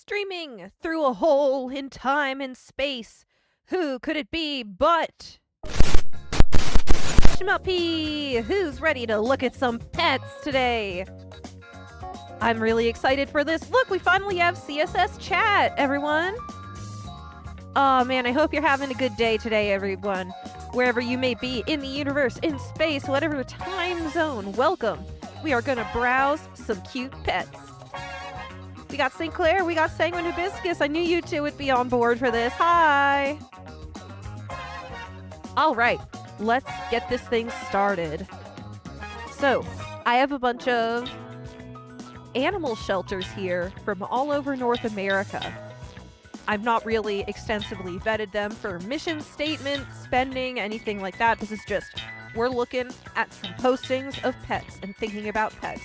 Streaming through a hole in time and space. Who could it be but Shmuppy? Who's ready to look at some pets today? I'm really excited for this. Look, we finally have CSS chat, everyone. Oh man, I hope you're having a good day today, everyone. Wherever you may be in the universe, in space, whatever time zone, welcome. We are gonna browse some cute pets. We got Sinclair, we got Sanguine Hibiscus. I knew you two would be on board for this. Hi! Alright, let's get this thing started. So, I have a bunch of animal shelters here from all over North America. I've not really extensively vetted them for mission statement, spending, anything like that. This is just, we're looking at some postings of pets and thinking about pets.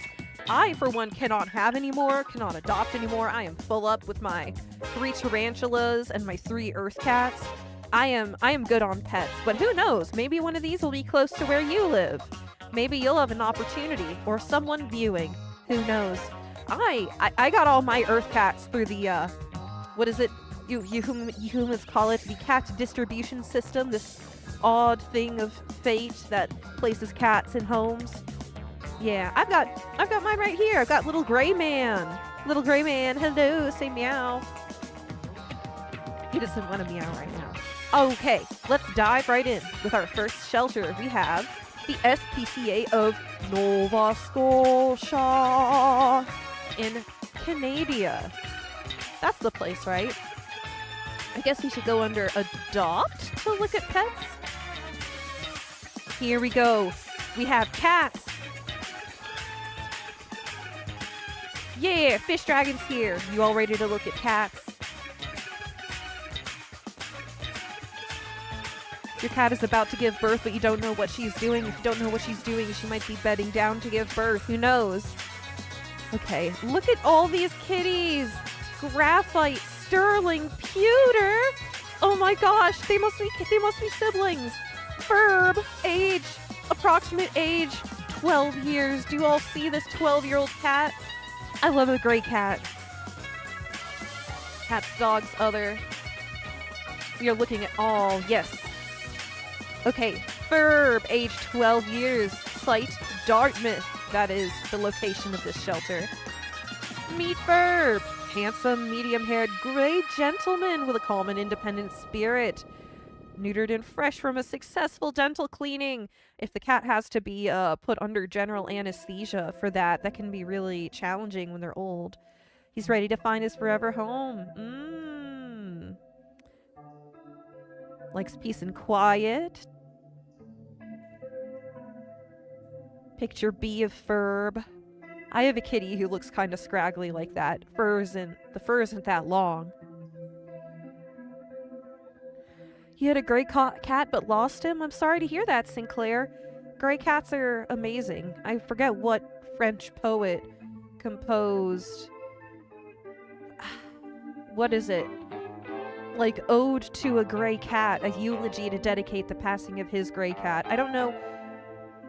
I, for one, cannot have any more, cannot adopt anymore. I am full up with my 3 tarantulas and my 3 earth cats. I am good on pets, but who knows? Maybe one of these will be close to where you live. Maybe you'll have an opportunity, or someone viewing. Who knows? I got all my earth cats through the, what is it? You humans call it the cat distribution system, this odd thing of fate that places cats in homes. Yeah, I've got mine right here. I've got little gray man. Little gray man, hello, say meow. He doesn't want to meow right now. Okay, let's dive right in with our first shelter. We have the SPCA of Nova Scotia in Canada. That's the place, right? I guess we should go under adopt to look at pets. Here we go. We have cats. Yeah, Fish Dragon's here. You all ready to look at cats? Your cat is about to give birth, but you don't know what she's doing. If you don't know what she's doing, she might be bedding down to give birth. Who knows? Okay, look at all these kitties. Graphite, Sterling, Pewter. Oh my gosh, they must be siblings. Ferb, age, approximate age, 12 years. Do you all see this 12-year-old cat? I love a gray cat. Cats, dogs, other. We are looking at all, yes. Okay, Ferb, age 12 years, site Dartmouth. That is the location of this shelter. Meet Ferb, handsome, medium-haired, gray gentleman with a calm and independent spirit. Neutered and fresh from a successful dental cleaning. If the cat has to be put under general anesthesia for that, that can be really challenging when they're old. He's ready to find his forever home. Likes peace and quiet. Picture B of Ferb. I have a kitty who looks kind of scraggly like that. The fur isn't that long. You had a gray cat but lost him? I'm sorry to hear that, Sinclair. Gray cats are amazing. I forget what French poet composed. What is it? Like, ode to a gray cat, a eulogy to dedicate the passing of his gray cat. I don't know.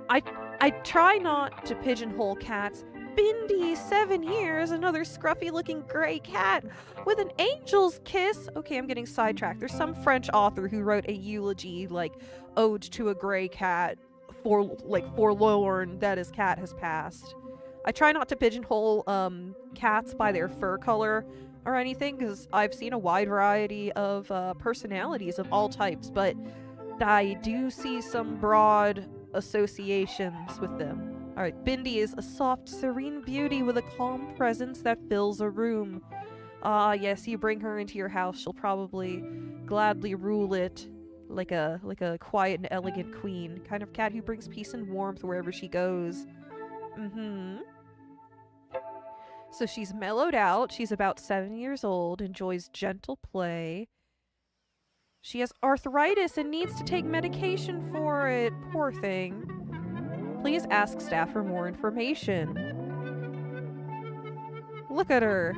I try not to pigeonhole cats. Bindi, 7 years, another scruffy-looking gray cat with an angel's kiss. Okay, I'm getting sidetracked. There's some French author who wrote a eulogy, like, ode to a gray cat, forlorn that his cat has passed. I try not to pigeonhole cats by their fur color or anything, because I've seen a wide variety of personalities of all types, but I do see some broad associations with them. Alright, Bindi is a soft, serene beauty with a calm presence that fills a room. Ah, yes, you bring her into your house, she'll probably gladly rule it like a quiet and elegant queen. Kind of cat who brings peace and warmth wherever she goes. So she's mellowed out, she's about 7 years old, enjoys gentle play. She has arthritis and needs to take medication for it. Poor thing. Please ask staff for more information. Look at her.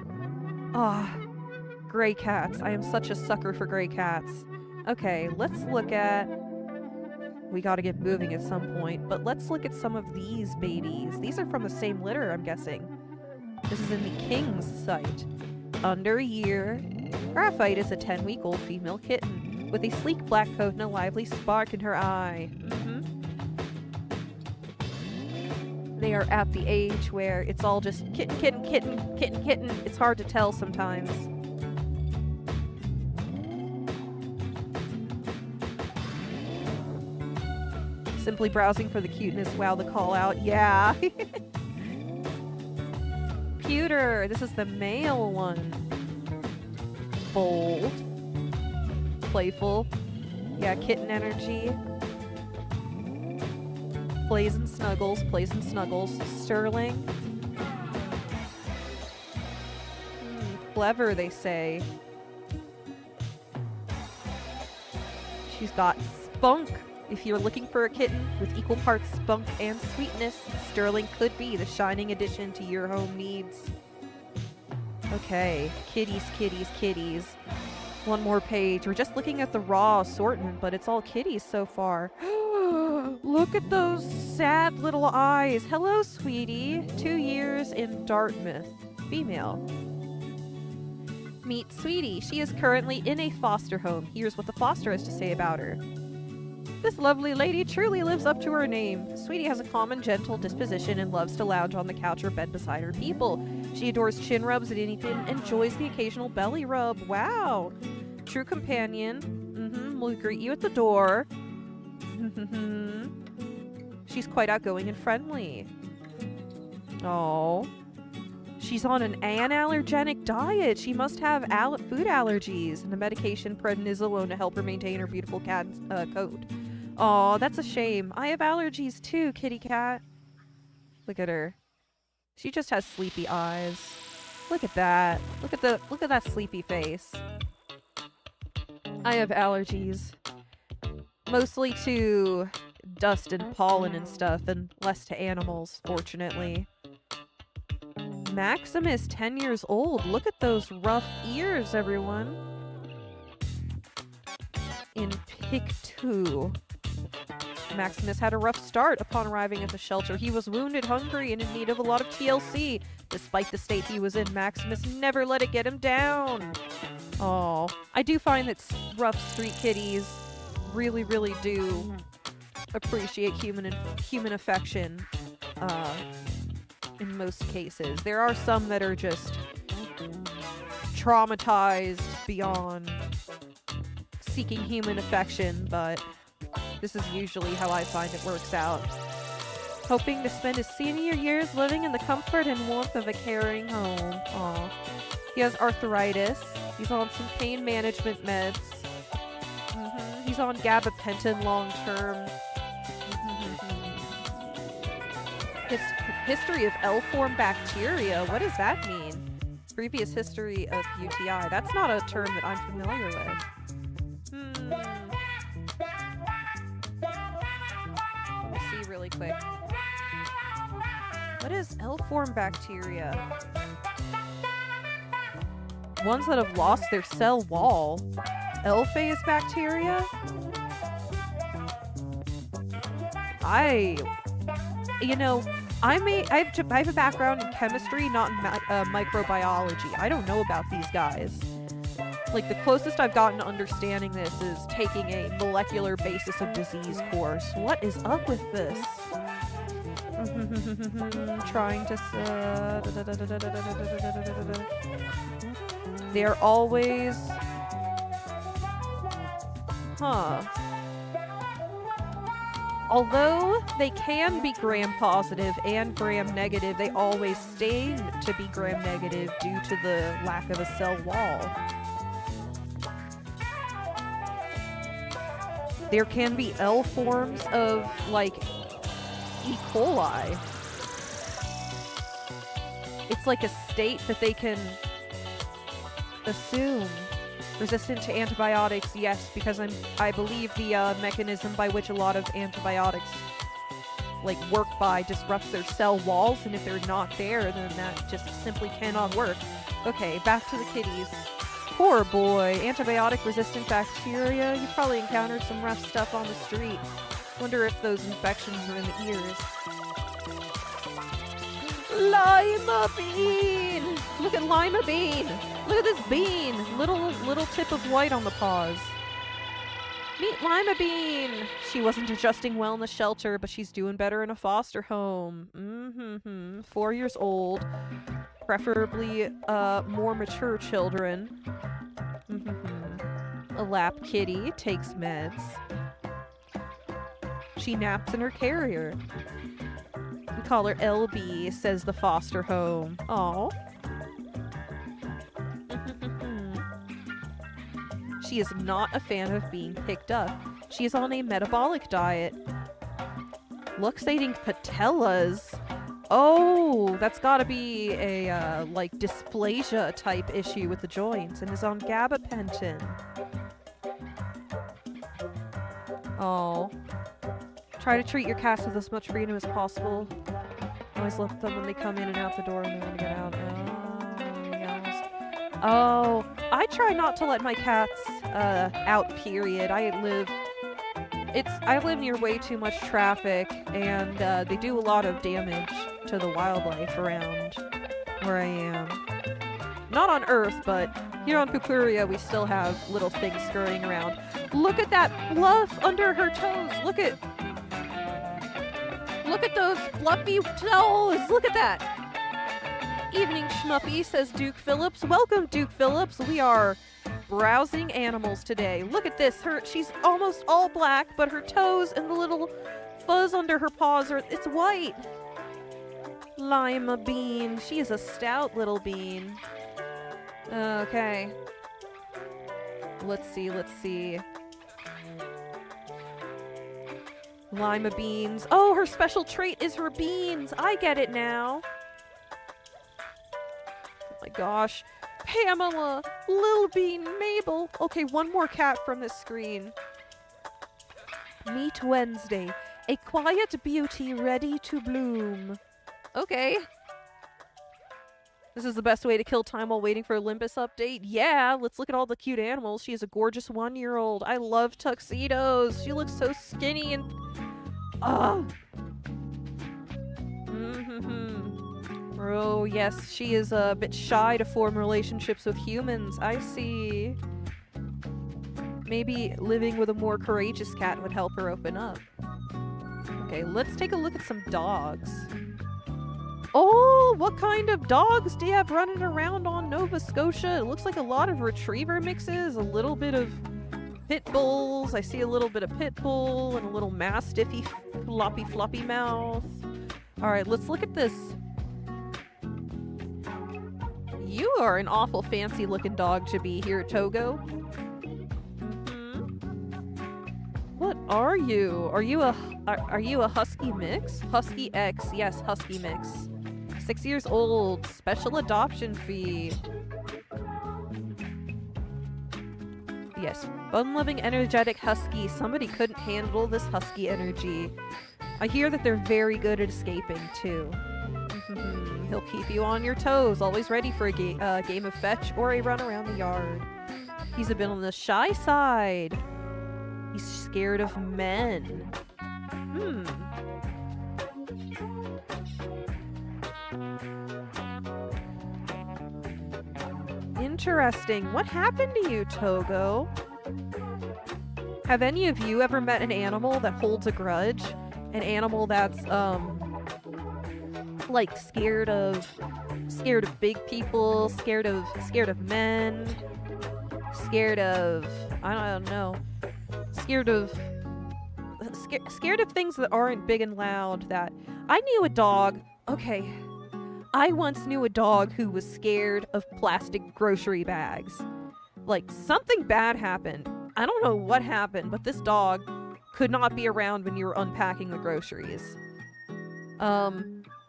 Ah, gray cats. I am such a sucker for gray cats. Okay, let's look at... We gotta get moving at some point, but let's look at some of these babies. These are from the same litter, I'm guessing. This is in the King's site. under a year. Graphite is a 10-week-old female kitten with a sleek black coat and a lively spark in her eye. They are at the age where it's all just kitten, kitten, kitten, kitten, kitten. It's hard to tell sometimes. Simply browsing for the cuteness. Wow, the call out. Yeah. Pewter. This is the male one. Bold. Playful. Yeah, kitten energy. Plays and snuggles. Plays and snuggles. Sterling. Clever, they say. She's got spunk. If you're looking for a kitten with equal parts spunk and sweetness, Sterling could be the shining addition to your home needs. Okay, kitties, kitties, kitties. One more page. We're just looking at the raw assortment, but it's all kitties so far. Look at those sad little eyes. Hello, sweetie. 2 years in Dartmouth. Female. Meet Sweetie. She is currently in a foster home. Here's what the foster has to say about her. This lovely lady truly lives up to her name. Sweetie has a calm and gentle disposition and loves to lounge on the couch or bed beside her people. She adores chin rubs and anything, enjoys the occasional belly rub. Wow. True companion. Will greet you at the door. She's quite outgoing and friendly. Oh. She's on an allergenic diet. She must have food allergies and a medication prednisolone to help her maintain her beautiful cat coat. Aw, that's a shame. I have allergies too, kitty cat. Look at her. She just has sleepy eyes. Look at that. Look at that sleepy face. I have allergies. Mostly to dust and pollen and stuff, and less to animals, fortunately. Maximus, 10 years old. Look at those rough ears, everyone. In pic 2. Maximus had a rough start upon arriving at the shelter. He was wounded, hungry, and in need of a lot of TLC. Despite the state he was in, Maximus never let it get him down. Oh, I do find that rough street kitties really, really do appreciate human affection in most cases. There are some that are just traumatized beyond seeking human affection, but this is usually how I find it works out. Hoping to spend his senior years living in the comfort and warmth of a caring home. Aw. He has arthritis. He's on some pain management meds. He's on gabapentin long term. History of L-form bacteria. What does that mean? Previous history of UTI. That's not a term that I'm familiar with. Let me see really quick. What is L-form bacteria? Ones that have lost their cell wall. L-phase bacteria? I have a background in chemistry, not in microbiology. I don't know about these guys. Like, the closest I've gotten to understanding this is taking a molecular basis of disease course. What is up with this? Trying to... They're always... Although they can be gram-positive and gram-negative, they always stay to be gram-negative due to the lack of a cell wall. There can be L forms of, like, E. coli. It's like a state that they can assume. Resistant to antibiotics, yes, because I believe the mechanism by which a lot of antibiotics work by disrupts their cell walls, and if they're not there, then that just simply cannot work. Okay, back to the kitties. Poor boy. Antibiotic-resistant bacteria. You probably encountered some rough stuff on the street. Wonder if those infections are in the ears. Lima bean! Look at Lima bean! Look at this bean! Little tip of white on the paws. Meet Lima bean! She wasn't adjusting well in the shelter, but she's doing better in a foster home. 4 years old. Preferably, more mature children. A lap kitty, takes meds. She naps in her carrier. We call her LB, says the foster home. Aww. She is not a fan of being picked up. She is on a metabolic diet. Looks eating patellas. Oh, that's gotta be a, like, dysplasia type issue with the joints, and is on gabapentin. Oh. Try to treat your cats with as much freedom as possible. Always let them when they come in and out the door and they want to get out. Oh, I try not to let my cats out, period. I live near way too much traffic, and they do a lot of damage to the wildlife around where I am. Not on Earth, but here on Pupuria we still have little things scurrying around. Look at that fluff under her toes! Look at those fluffy toes! Look at that! Evening, Schmuppy, says Duke Phillips. Welcome, Duke Phillips. We are browsing animals today. Look at this. She's almost all black, but her toes and the little fuzz under her paws it's white. Lima bean. She is a stout little bean. Okay. Let's see. Lima beans. Oh, her special trait is her beans. I get it now. My gosh. Pamela, Lil Bean, Mabel. Okay, one more cat from this screen. Meet Wednesday, a quiet beauty ready to bloom. Okay. This is the best way to kill time while waiting for Olympus update? Yeah, let's look at all the cute animals. She is a gorgeous 1-year-old. I love tuxedos. She looks so skinny and... Oh. Oh, yes, she is a bit shy to form relationships with humans. I see. Maybe living with a more courageous cat would help her open up. Okay, let's take a look at some dogs. Oh, what kind of dogs do you have running around on Nova Scotia? It looks like a lot of retriever mixes, a little bit of pit bulls. I see a little bit of pit bull and a little mastiffy floppy mouth. All right, let's look at this. You are an awful fancy looking dog to be here, Togo. What are you? Are you a husky mix? Husky X, yes, husky mix. 6 years old, special adoption fee. Yes, fun-loving, energetic husky. Somebody couldn't handle this husky energy. I hear that they're very good at escaping, too. He'll keep you on your toes, always ready for a game of fetch or a run around the yard. He's a bit on the shy side. He's scared of men. Interesting. What happened to you, Togo? Have any of you ever met an animal that holds a grudge? An animal that's, like scared of big people, scared of men, scared of, I don't know, scared of things that aren't big and loud. That I knew a dog. Okay, I once knew a dog who was scared of plastic grocery bags. Like, something bad happened. I don't know what happened, but this dog could not be around when you were unpacking the groceries.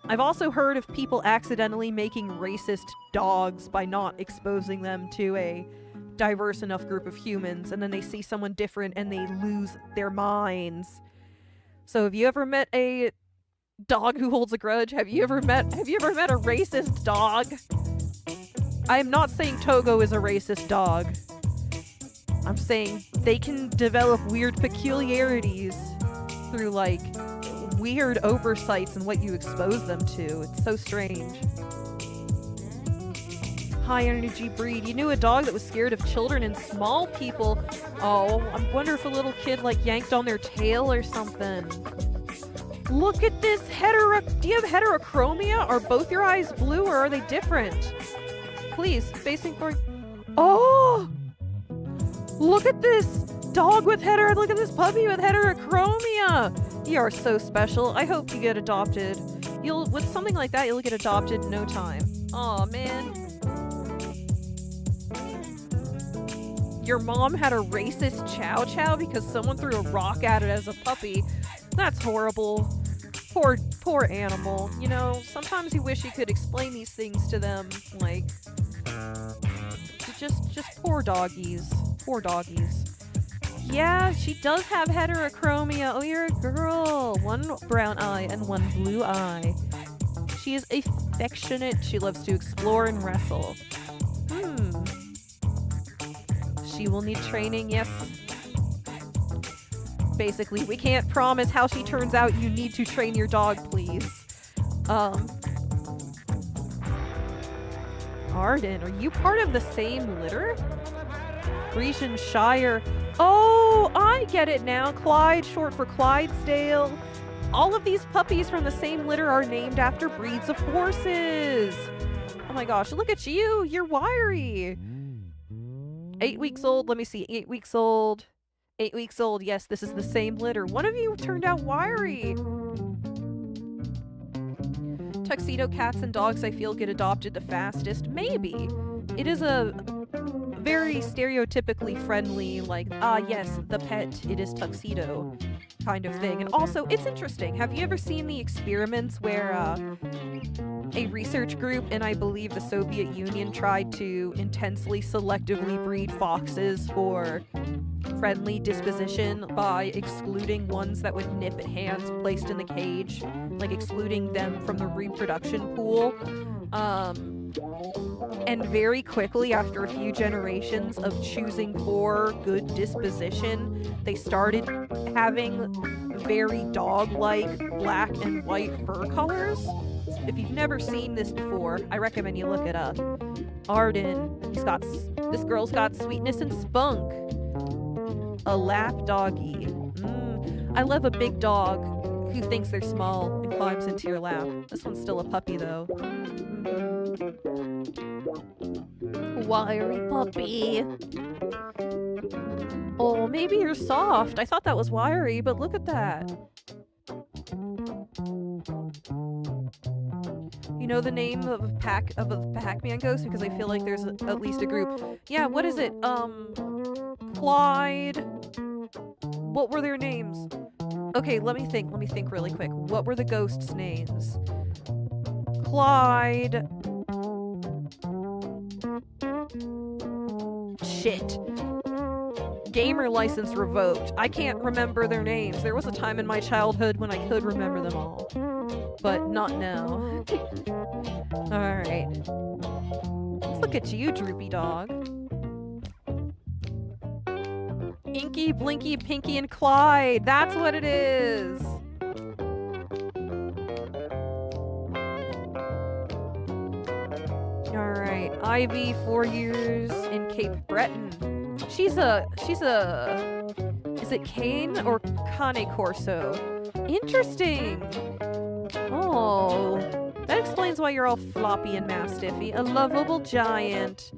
I've also heard of people accidentally making racist dogs by not exposing them to a diverse enough group of humans, and then they see someone different and they lose their minds. So have you ever met a dog who holds a grudge? Have you ever met a racist dog? I am not saying Togo is a racist dog. I'm saying they can develop weird peculiarities through, like, weird oversights in what you expose them to. It's so strange. High energy breed. You knew a dog that was scared of children and small people. Oh, I wonder if a little kid like yanked on their tail or something. Look at this do you have heterochromia? Are both your eyes blue or are they different? Please, facing for... Oh! Look at this dog with look at this puppy with heterochromia! You are so special. I hope you get adopted. With something like that, you'll get adopted in no time. Aw, man. Your mom had a racist chow chow because someone threw a rock at it as a puppy. That's horrible. Poor animal. You know, sometimes you wish you could explain these things to them, like, just poor doggies. Poor doggies. Yeah, she does have heterochromia. Oh, you're a girl. One brown eye and one blue eye. She is affectionate. She loves to explore and wrestle. She will need training, yes. Basically, we can't promise how she turns out. You need to train your dog, please. Arden, are you part of the same litter? Grecian Shire. Oh, I get it now. Clyde, short for Clydesdale. All of these puppies from the same litter are named after breeds of horses. Oh my gosh, look at you. You're wiry. 8 weeks old. Let me see. 8 weeks old. 8 weeks old. Yes, this is the same litter. One of you turned out wiry. Tuxedo cats and dogs, I feel, get adopted the fastest. Maybe. It is a very stereotypically friendly, like, yes, the pet, it is Tuxedo kind of thing. And also, it's interesting. Have you ever seen the experiments where a research group in, I believe, the Soviet Union tried to intensely selectively breed foxes for friendly disposition by excluding ones that would nip at hands placed in the cage, like excluding them from the reproduction pool. And very quickly, after a few generations of choosing for good disposition, they started having very dog-like black and white fur colors. If you've never seen this before, I recommend you look it up. Arden, this girl's got sweetness and spunk. A lap doggy. I love a big dog who thinks they're small and climbs into your lap. This one's still a puppy though. Wiry puppy. Oh, maybe you're soft. I thought that was wiry, but look at that. You know the name of a Pac-Man ghost? Because I feel like there's at least a group. Yeah, what is it? Clyde. What were their names? Okay, let me think really quick. What were the ghosts' names? Clyde. Shit. Gamer license revoked. I can't remember their names. There was a time in my childhood when I could remember them all. But not now. Alright. Let's look at you, droopy dog. Inky, Blinky, Pinky, and Clyde. That's what it is. Alright. Ivy, 4 years in Cape Breton. She's a... Is it cane or Cane Corso? Interesting. Oh, that explains why you're all floppy and mastiffy. A lovable giant.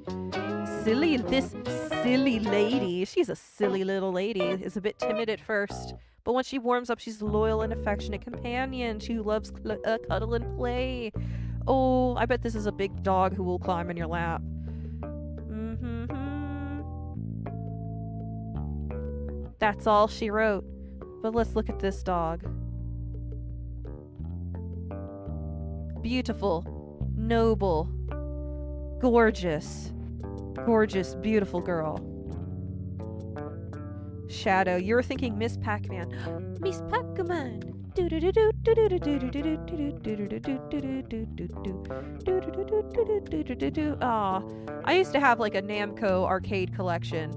This silly lady. She's a silly little lady. Is a bit timid at first, but once she warms up, she's a loyal and affectionate companion. She loves cuddle and play. Oh, I bet this is a big dog who will climb in your lap. That's all she wrote. But let's look at this dog. Beautiful, noble, gorgeous, beautiful girl. Shadow, you're thinking Miss Pac-Man. Miss Pac-Man. Aw, I used to have like a Namco arcade collection.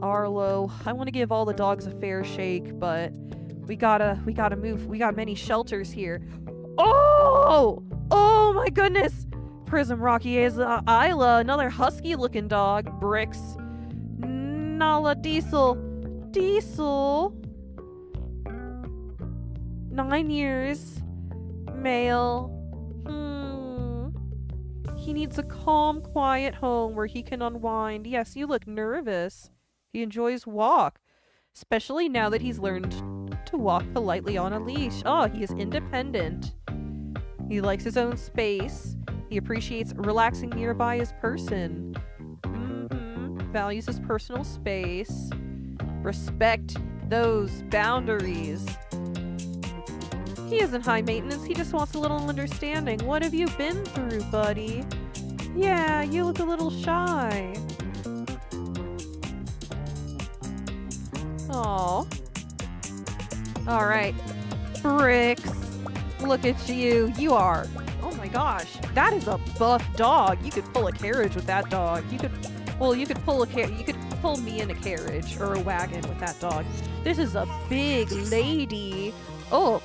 Arlo, I want to give all the dogs a fair shake, but We gotta move. We got many shelters here. Oh! Oh my goodness! Prism Rocky Isla, another husky-looking dog. Bricks. Nala Diesel. Diesel. 9 years. Male. He needs a calm, quiet home where he can unwind. Yes, you look nervous. He enjoys walk, especially now that he's learned to walk politely on a leash. Oh, he is independent. He likes his own space. He appreciates relaxing nearby his person. Values his personal space. Respect those boundaries. He isn't high maintenance, he just wants a little understanding. What have you been through, buddy? Yeah, you look a little shy. Aw. Alright. Bricks. Look at you. You are... Oh my gosh. That is a buff dog. You could pull a carriage with that dog. You could... Well, you could pull me in a carriage or a wagon with that dog. This is a big lady. Oh.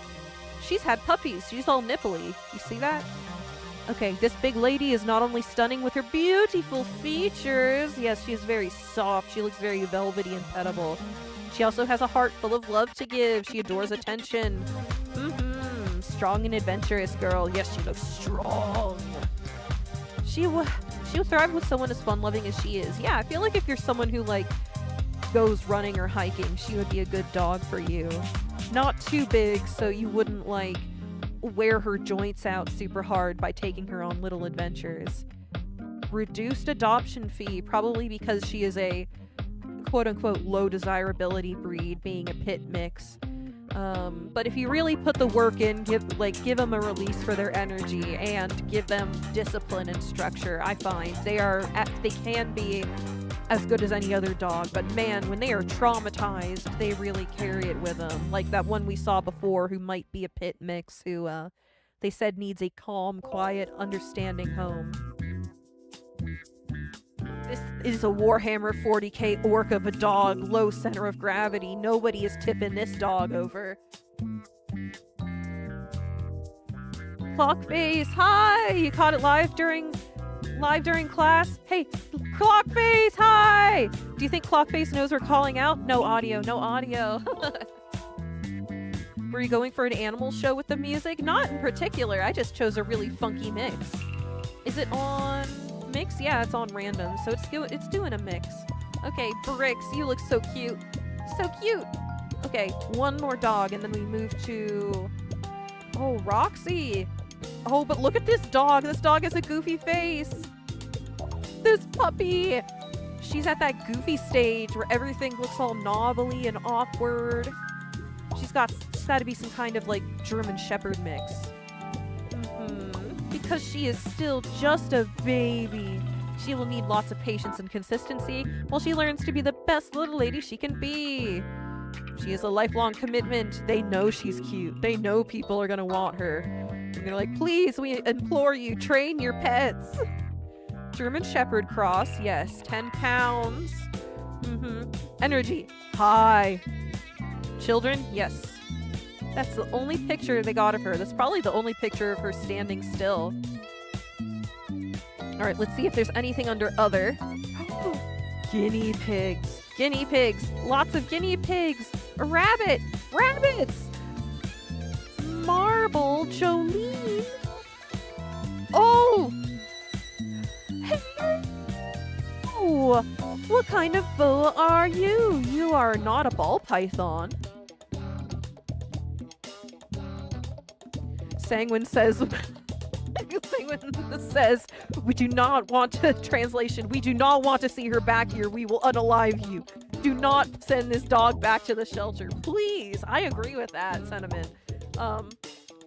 She's had puppies. She's all nipply. You see that? Okay, this big lady is not only stunning with her beautiful features. Yes, she is very soft. She looks very velvety and pettable. She also has a heart full of love to give. She adores attention. Strong and adventurous girl. Yes, she looks strong. She'll thrive with someone as fun-loving as she is. Yeah, I feel like if you're someone who, like, goes running or hiking, she would be a good dog for you. Not too big, so you wouldn't, like, wear her joints out super hard by taking her on little adventures. Reduced adoption fee, probably because she is a quote-unquote low desirability breed, being a pit mix. But if you really put the work in, give them a release for their energy and give them discipline and structure, I find they can be as good as any other dog, but man, when they are traumatized, they really carry it with them. Like that one we saw before who might be a pit mix who, they said needs a calm, quiet, understanding home. This is a Warhammer 40k orc of a dog, low center of gravity. Nobody is tipping this dog over. Clockface, hi! You caught it live during class? Hey, Clockface, hi! Do you think Clockface knows we're calling out? No audio, no audio. Were you going for an animal show with the music? Not in particular, I just chose a really funky mix. Is it on mix? Yeah, it's on random, so it's doing a mix. Okay, Bricks, you look so cute. So cute! Okay, one more dog, and then we move to... Oh, Roxy! Oh, but look at this dog! This dog has a goofy face! This puppy! She's at that goofy stage where everything looks all knobbly and awkward. She's got to be some kind of, like, German Shepherd mix. Because she is still just a baby. She will need lots of patience and consistency while she learns to be the best little lady she can be. She is a lifelong commitment. They know she's cute. They know people are gonna want her. And they're like, please, we implore you, train your pets. German Shepherd cross, yes, 10 pounds. Energy, high. Children, yes. That's the only picture they got of her. That's probably the only picture of her standing still. Alright, let's see if there's anything under other. Guinea pigs. Guinea pigs. Lots of guinea pigs. A rabbit. Rabbits. Marble Jolene. Oh! Hello! What kind of boa are you? You are not a ball python. Sanguine says... Sanguine says, we do not want to... Translation, we do not want to see her back here. We will unalive you. Do not send this dog back to the shelter. Please! I agree with that sentiment.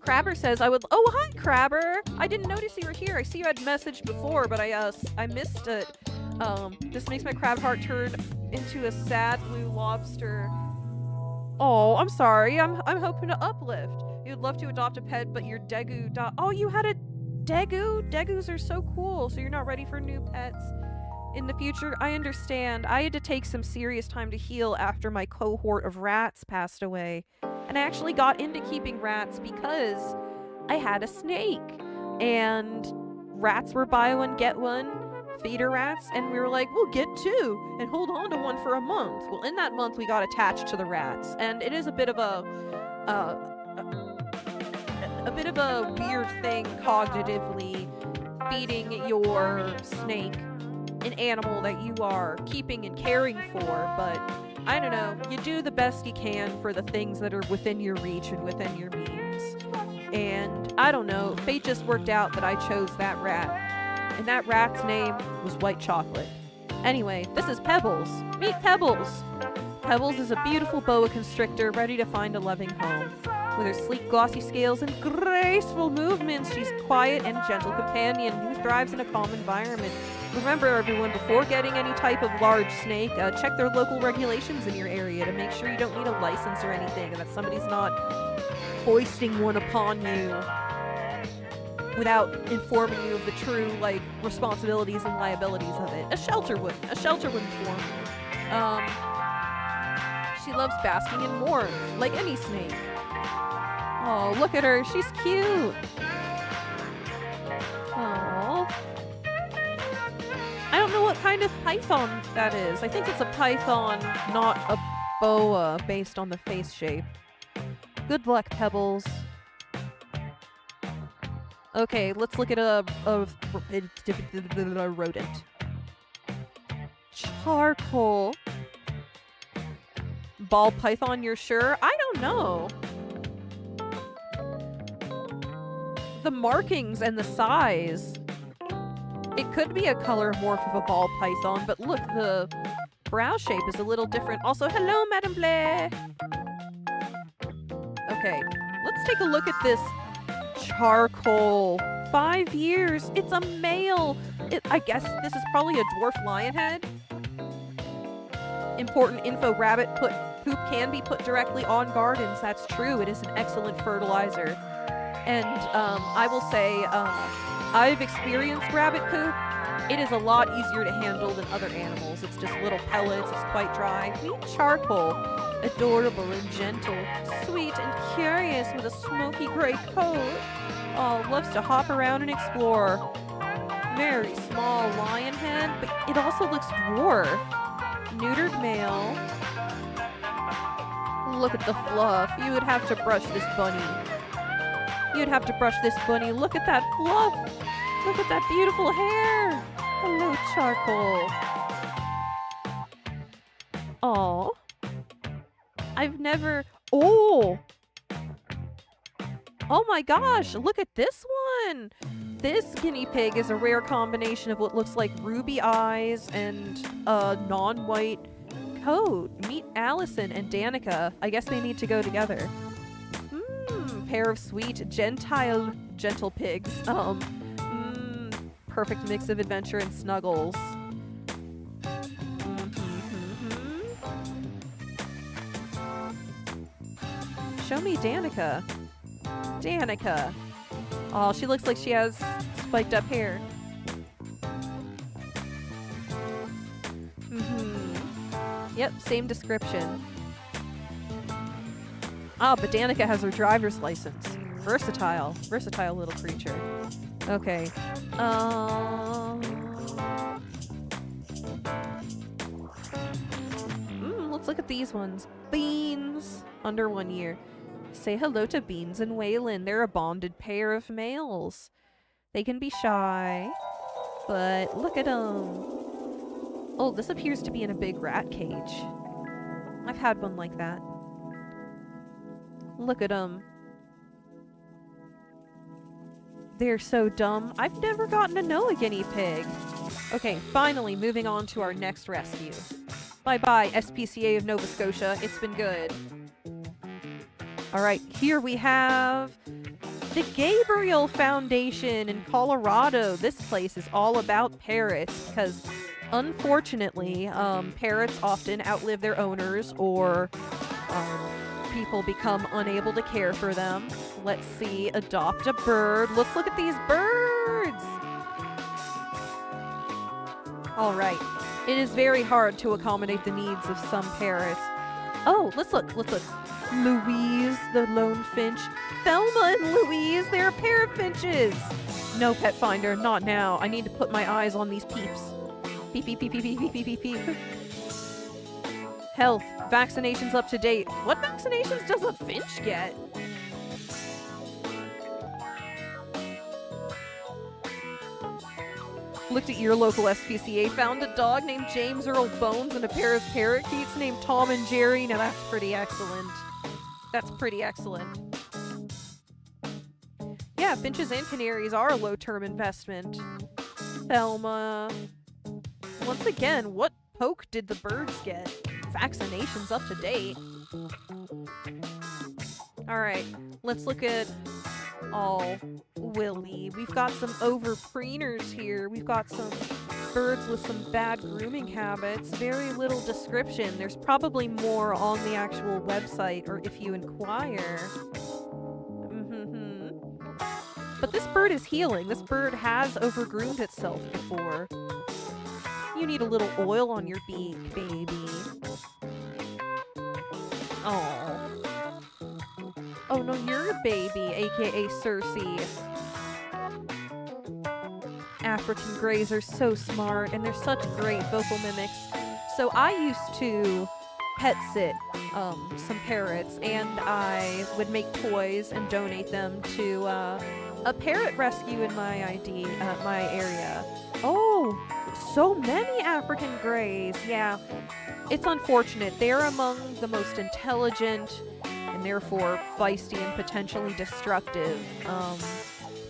Crabber says, I would... Oh, hi, Crabber! I didn't notice you were here. I see you had messaged before, but I missed it. This makes my crab heart turn into a sad blue lobster. Oh, I'm sorry. I'm hoping to uplift. You'd love to adopt a pet, but your Degu Oh, you had a Degu? Degus are so cool, so you're not ready for new pets in the future. I understand. I had to take some serious time to heal after my cohort of rats passed away. And I actually got into keeping rats because I had a snake. And rats were buy one, get one, feeder rats. And we were like, we'll get 2 and hold on to one for a month. Well, in that month, we got attached to the rats. And it is a bit of a weird thing cognitively, feeding your snake an animal that you are keeping and caring for, but I don't know, you do the best you can for the things that are within your reach and within your means. And I don't know, fate just worked out that I chose that rat, and that rat's name was White Chocolate. Anyway, this is Pebbles. Meet Pebbles! Pebbles is a beautiful boa constrictor ready to find a loving home. With her sleek, glossy scales and graceful movements, she's a quiet and gentle companion who thrives in a calm environment. Remember, everyone, before getting any type of large snake, check their local regulations in your area to make sure you don't need a license or anything, and that somebody's not hoisting one upon you without informing you of the true, responsibilities and liabilities of it. A shelter wouldn't inform you. She loves basking in warmth, like any snake. Oh, look at her. She's cute. Oh. I don't know what kind of python that is. I think it's a python, not a boa, based on the face shape. Good luck, Pebbles. Okay, let's look at a rodent. Charcoal. Ball python, you're sure? I don't know. The markings and the size. It could be a color morph of a ball python, but look, the brow shape is a little different. Also, hello, Madame Blair. Okay, let's take a look at this charcoal. 5 years. It's a male. I guess this is probably a dwarf lion head. Important info, rabbit poop can be put directly on gardens. That's true. It is an excellent fertilizer. And I will say, I've experienced rabbit poop. It is a lot easier to handle than other animals. It's just little pellets. It's quite dry. Meet charcoal. Adorable and gentle. Sweet and curious with a smoky gray coat. Oh, loves to hop around and explore. Very small lion head, but it also looks dwarf. Neutered male. Look at the fluff. You would have to brush this bunny. You'd have to brush this bunny. Look at that fluff. Look at that beautiful hair. Hello, charcoal. Aw. I've never... Oh! Oh my gosh, look at this one! This guinea pig is a rare combination of what looks like ruby eyes and a non-white coat. Meet Allison and Danica. I guess they need to go together. Pair of sweet, gentle pigs. Perfect mix of adventure and snuggles. Show me Danica. Danica. Oh, she looks like she has spiked up hair. Yep, same description. Ah, but Danica has her driver's license. Versatile. Versatile little creature. Okay. Let's look at these ones. Beans. Under 1 year. Say hello to Beans and Waylon. They're a bonded pair of males. They can be shy, but look at them. Oh, this appears to be in a big rat cage. I've had one like that. Look at them. They're so dumb. I've never gotten to know a guinea pig. Okay, finally moving on to our next rescue. Bye-bye, SPCA of Nova Scotia. It's been good. Alright, here we have the Gabriel Foundation in Colorado. This place is all about parrots because, unfortunately, parrots often outlive their owners or people become unable to care for them. Let's see, adopt a bird. Let's look at these birds. Alright, it is very hard to accommodate the needs of some parrots. Oh, let's look. Louise, the lone finch. Thelma and Louise, they're a pair of finches. No, pet finder, not now. I need to put my eyes on these peeps. Peep, peep, peep, peep, peep, peep, peep, peep. Health, vaccinations up to date. What vaccinations does a finch get? Looked at your local SPCA, found a dog named James Earl Bones and a pair of parakeets named Tom and Jerry. Now that's pretty excellent. That's pretty excellent. Yeah, finches and canaries are a low-term investment. Thelma. Once again, what poke did the birds get? Vaccinations up to date. Alright, let's look at Willy. We've got some overpreeners here. We've got some birds with some bad grooming habits. Very little description. There's probably more on the actual website or if you inquire. But this bird is healing. This bird has overgroomed itself before. You need a little oil on your beak, baby. Oh. Oh no, you're a baby, aka Cersei. African greys are so smart, and they're such great vocal mimics. So I used to pet sit some parrots, and I would make toys and donate them to a parrot rescue in my area. Oh, so many African greys. Yeah, it's unfortunate. They're among the most intelligent and therefore feisty and potentially destructive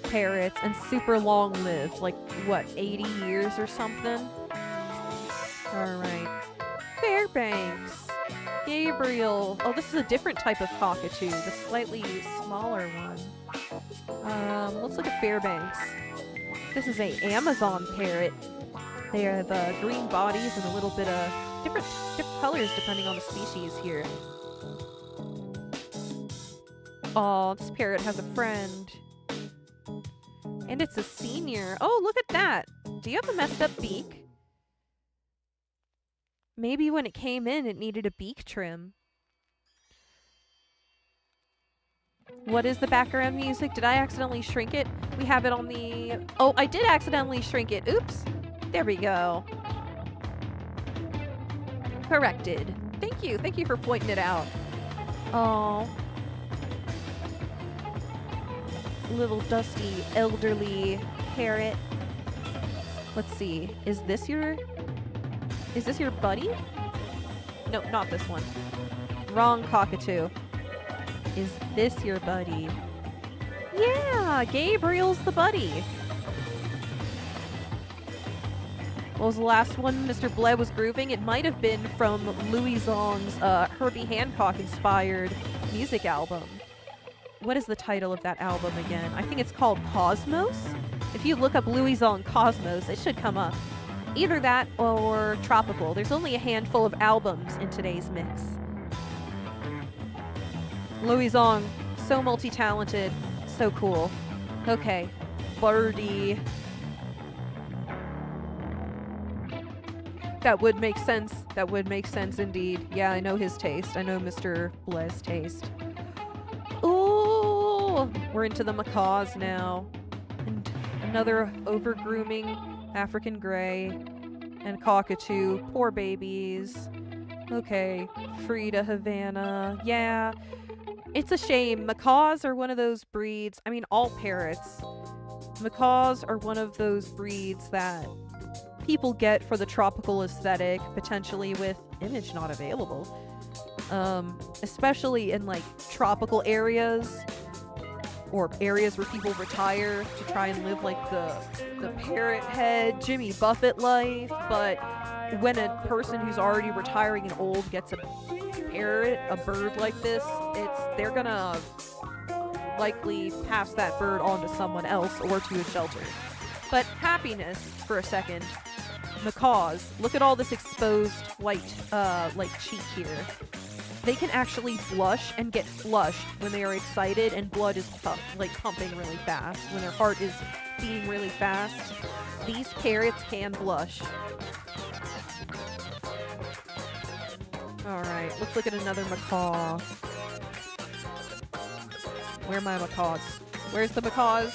parrots, and super long-lived, like, what, 80 years or something? Alright. Fairbanks. Gabriel. Oh, this is a different type of cockatoo, the slightly smaller one. Let's look at Fairbanks. This is a Amazon parrot. They have green bodies and a little bit of different colors depending on the species here. Aw, this parrot has a friend. And it's a senior. Oh, look at that. Do you have a messed up beak? Maybe when it came in, it needed a beak trim. What is the background music? Did I accidentally shrink it? We have it on the... Oh, I did accidentally shrink it. Oops. There we go. Corrected. Thank you. Thank you for pointing it out. Oh. Little dusty elderly parrot. Let's see. Is this your buddy? No, not this one. Wrong cockatoo. Is this your buddy? Yeah, Gabriel's the buddy. What was the last one Mr. Bled was grooving? It might have been from Louis Zong's Herbie Hancock inspired music album. What is the title of that album again? I think it's called Cosmos. If you look up Louis Zong Cosmos, it should come up. Either that or Tropical. There's only a handful of albums in today's mix. Louis Zong, so multi-talented, so cool. Okay, Birdie. That would make sense. That would make sense indeed. Yeah, I know his taste. I know Mr. Blez's taste. Ooh, we're into the macaws now. And another over-grooming African gray and cockatoo. Poor babies. Okay, Frida, Havana. Yeah, it's a shame. Macaws are one of those breeds. I mean, all parrots. Macaws are one of those breeds that people get for the tropical aesthetic, potentially with image not available. Especially in like tropical areas or areas where people retire to try and live like the parrot head Jimmy Buffett life. But when a person who's already retiring and old gets a parrot, a bird like this, they're gonna likely pass that bird on to someone else or to a shelter. But happiness for a second. Macaws, look at all this exposed white like cheek here. They can actually blush and get flushed when they are excited and blood is pumping really fast. When their heart is beating really fast, these parrots can blush. Alright, let's look at another macaw. Where are my macaws? Where's the macaws?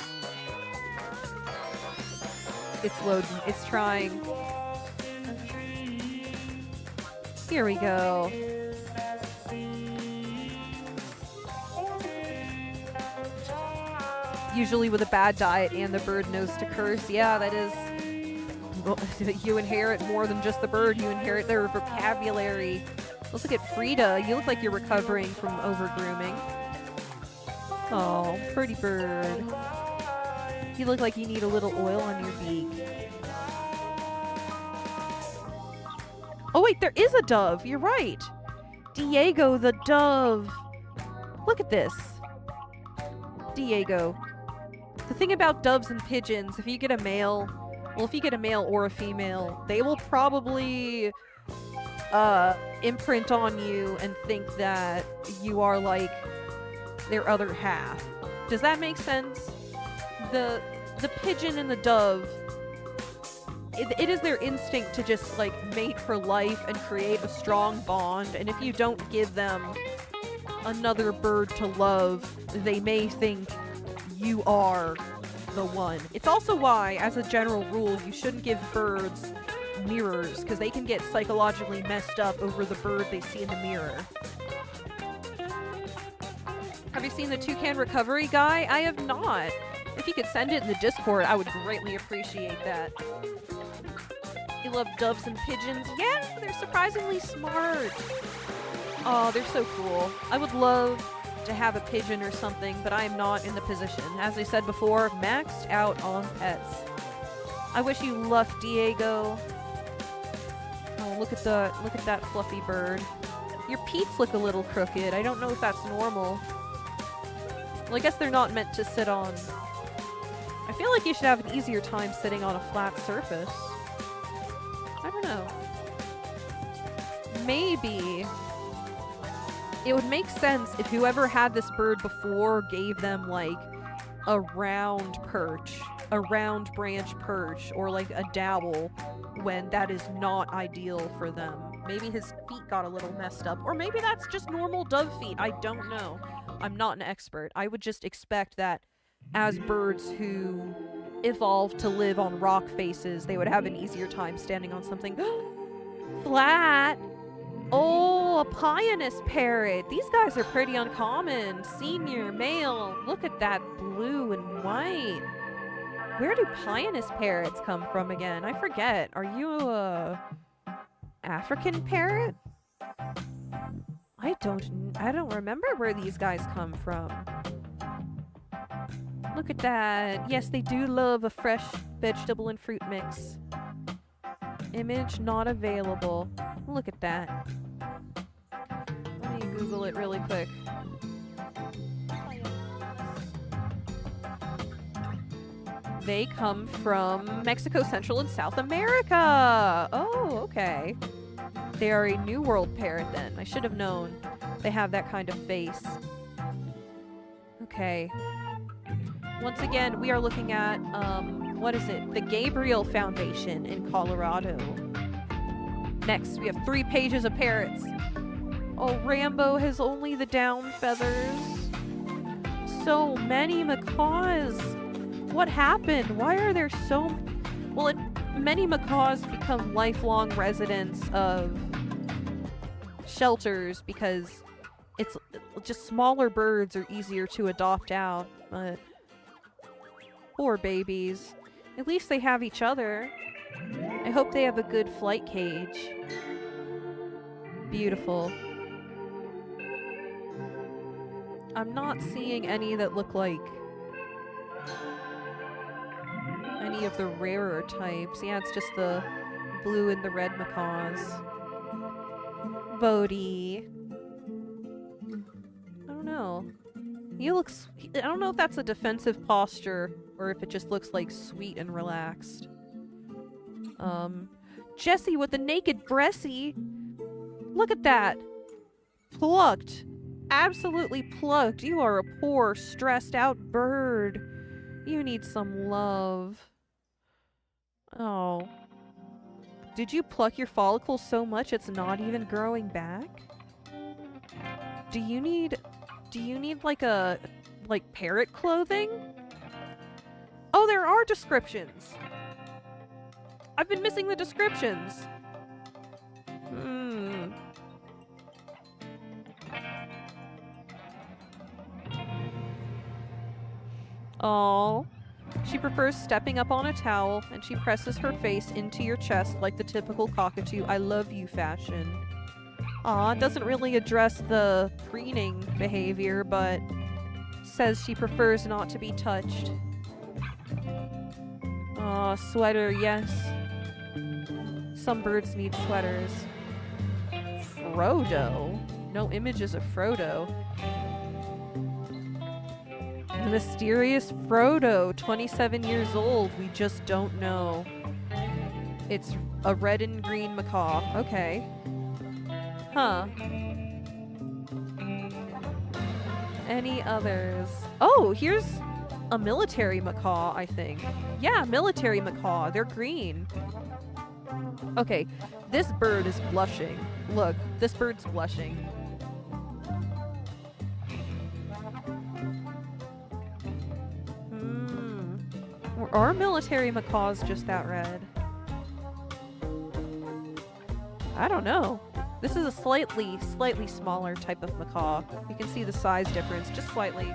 It's loading. It's trying. Here we go. Usually with a bad diet and the bird knows to curse. Yeah, that is... Well, you inherit more than just the bird. You inherit their vocabulary. Let's look at Frida. You look like you're recovering from over-grooming. Oh, pretty bird. You look like you need a little oil on your beak. Oh wait, there is a dove. You're right. Diego the dove. Look at this. Diego. The thing about doves and pigeons, if you get a male, well, if you get a male or a female, they will probably imprint on you and think that you are like their other half. Does that make sense? The pigeon and the dove, it is their instinct to just like mate for life and create a strong bond, and if you don't give them another bird to love, they may think you are the one. It's also why, as a general rule, you shouldn't give birds mirrors, because they can get psychologically messed up over the bird they see in the mirror. Have you seen the toucan recovery guy? I have not. If you could send it in the Discord, I would greatly appreciate that. You love doves and pigeons? Yeah, they're surprisingly smart. Oh, they're so cool. I would love to have a pigeon or something, but I am not in the position. As I said before, maxed out on pets. I wish you luck, Diego. Oh, look at that fluffy bird. Your peats look a little crooked. I don't know if that's normal. Well, I guess they're not meant to sit on... I feel like you should have an easier time sitting on a flat surface. I don't know. Maybe it would make sense if whoever had this bird before gave them like a round perch, a round branch perch, or like a dowel, when that is not ideal for them. Maybe his feet got a little messed up, or maybe that's just normal dove feet. I don't know. I'm not an expert. I would just expect that as birds who evolved to live on rock faces, they would have an easier time standing on something flat. Oh, a pionus parrot. These guys are pretty uncommon. Senior, male. Look at that blue and white. Where do pionus parrots come from again? I forget. Are you a African parrot? I don't remember where these guys come from. Look at that. Yes, they do love a fresh vegetable and fruit mix. Image not available. Look at that. Let me Google it really quick. They come from Mexico, Central, and South America. Oh, okay. They are a New World parrot then. I should have known. They have that kind of face. Okay. Once again, we are looking at, what is it? The Gabriel Foundation in Colorado. Next, we have 3 pages of parrots. Oh, Rambo has only the down feathers. So many macaws. What happened? Why are there so... Well, many macaws become lifelong residents of shelters because it's just smaller birds are easier to adopt out, but... Poor babies. At least they have each other. I hope they have a good flight cage. Beautiful. I'm not seeing any that look like any of the rarer types. Yeah, it's just the blue and the red macaws. Bodhi. I don't know. He looks... I don't know if that's a defensive posture or if it just looks like sweet and relaxed. Jessie with the naked breastie. Look at that. Plucked. Absolutely plucked. You are a poor, stressed out bird. You need some love. Oh. Did you pluck your follicle so much it's not even growing back? Do you need like a like, parrot clothing? Oh, there are descriptions. I've been missing the descriptions. Oh, she prefers stepping up on a towel, and she presses her face into your chest like the typical cockatoo I love you fashion. Aw, doesn't really address the preening behavior, but says she prefers not to be touched. Aw, sweater, yes. Some birds need sweaters. Frodo? No images of Frodo. The mysterious Frodo, 27 years old. We just don't know. It's a red and green macaw. Okay. Huh. Any others? Oh, here's a military macaw, I think. Yeah, military macaw. They're green. Okay, this bird is blushing. Look, this bird's blushing. Are military macaws just that red? I don't know. This is a slightly smaller type of macaw. You can see the size difference, just slightly.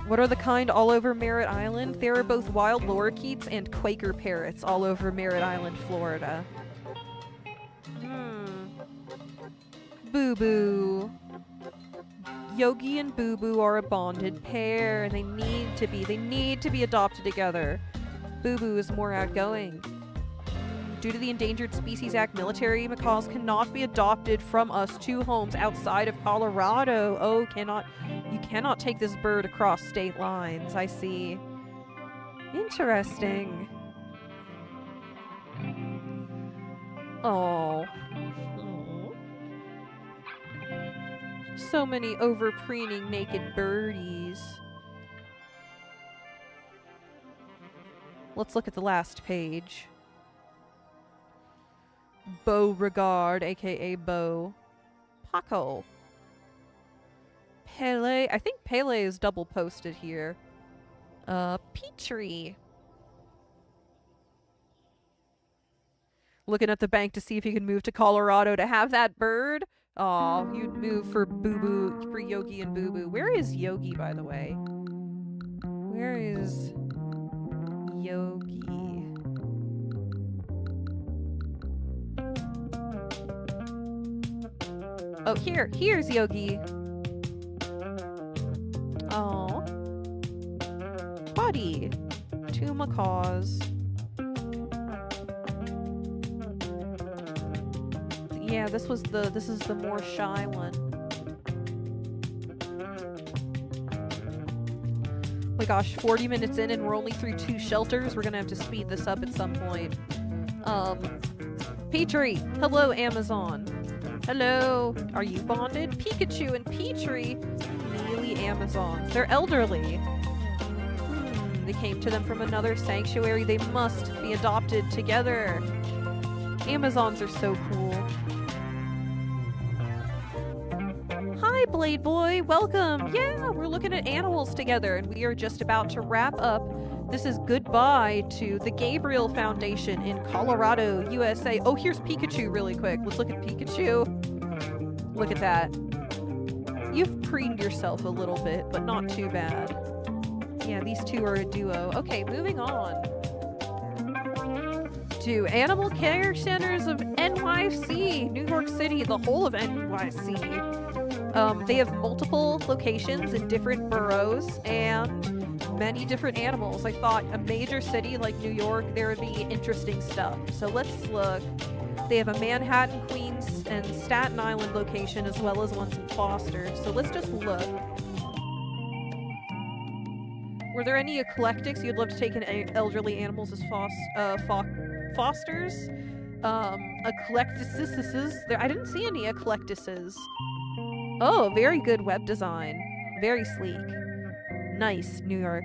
What are the kind all over Merritt Island? There are both wild lorikeets and Quaker parrots all over Merritt Island, Florida. Boo-boo. Yogi and Boo Boo are a bonded pair, and they need to be adopted together. Boo Boo is more outgoing. Due to the Endangered Species Act, military macaws cannot be adopted from us to homes outside of Colorado. Oh, you cannot take this bird across state lines. I see. Interesting. Oh. So many over-preening naked birdies. Let's look at the last page. Beauregard, aka Beau. Paco. Pele. I think Pele is double posted here. Petrie. Looking at the bank to see if you can move to Colorado to have that bird. Aw, you'd move for Boo Boo, for Yogi and Boo Boo. Where is Yogi, by the way? Where is Yogi? Oh, here's Yogi. Oh. Buddy. 2 macaws. Yeah, this is the more shy one. Oh my gosh, 40 minutes in and we're only through 2 shelters. We're gonna have to speed this up at some point. Petrie! Hello, Amazon. Hello! Are you bonded? Pikachu and Petrie! Really Amazon. They're elderly. They came to them from another sanctuary. They must be adopted together. Amazons are so cool. Hi, Blade Boy! Welcome! Yeah, we're looking at animals together, and we are just about to wrap up. This is goodbye to the Gabriel Foundation in Colorado, USA. Oh, here's Pikachu really quick. Let's look at Pikachu. Look at that. You've preened yourself a little bit, but not too bad. Yeah, these two are a duo. Okay, moving on to Animal Care Centers of NYC, New York City, the whole of NYC. They have multiple locations in different boroughs and many different animals. I thought a major city like New York, there would be interesting stuff. So let's look. They have a Manhattan, Queens, and Staten Island location, as well as ones in Foster. So let's just look. Were there any eclectics you'd love to take in elderly animals as fosters? Eclecticises. I didn't see any eclectices. Oh, very good web design. Very sleek. Nice, New York.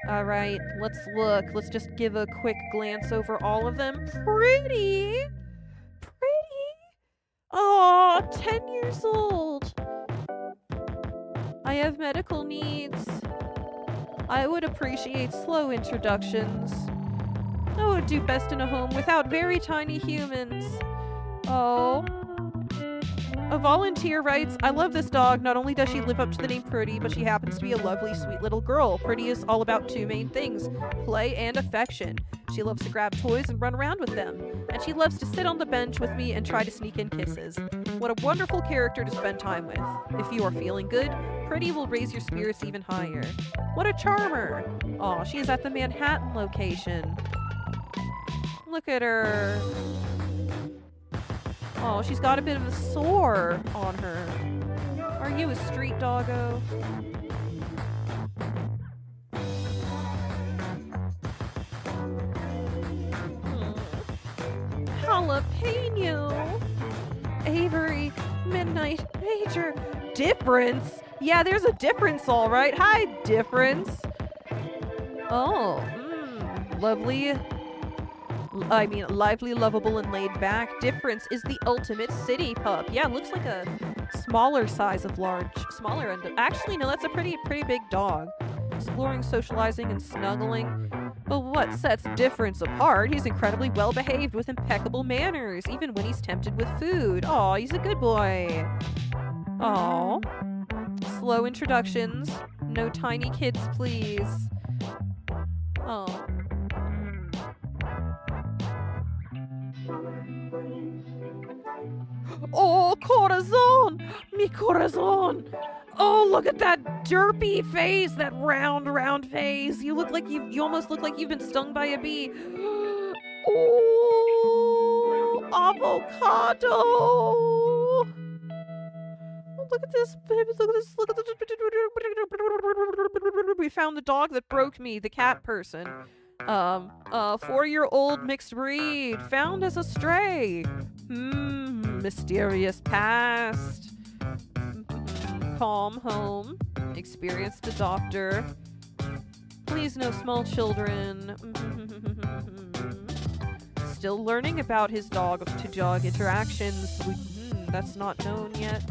Alright, let's look. Let's just give a quick glance over all of them. Pretty! Pretty! Aw, 10 years old! I have medical needs. I would appreciate slow introductions. I would do best in a home without very tiny humans. Oh. A volunteer writes, I love this dog. Not only does she live up to the name Pretty, but she happens to be a lovely, sweet little girl. Pretty is all about two main things, play and affection. She loves to grab toys and run around with them. And she loves to sit on the bench with me and try to sneak in kisses. What a wonderful character to spend time with. If you are feeling good, Pretty will raise your spirits even higher. What a charmer. Aw, she is at the Manhattan location. Look at her. Oh, she's got a bit of a sore on her. Are you a street doggo? Jalapeno. Avery. Midnight. Major. Difference? Yeah, there's a difference, all right. Hi, Difference. Oh, lovely. I mean, lively, lovable, and laid back. Difference is the ultimate city pup. Yeah, looks like a smaller size of smaller end. Actually, no, that's a pretty big dog. Exploring, socializing, and snuggling. But what sets Difference apart? He's incredibly well behaved with impeccable manners, even when he's tempted with food. Aw, he's a good boy. Aw. Slow introductions. No tiny kids, please. Oh. Oh, corazon! Mi corazon! Oh, look at that derpy face, that round face. You almost look like you've been stung by a bee. Oh, avocado! Oh, look at this, baby. Look at this. We found the dog that broke me, the cat person. 4-year-old mixed breed, found as a stray. Mysterious past. Calm home. Experienced adopter. Please no small children. Still learning about his dog-to-dog interactions. That's not known yet.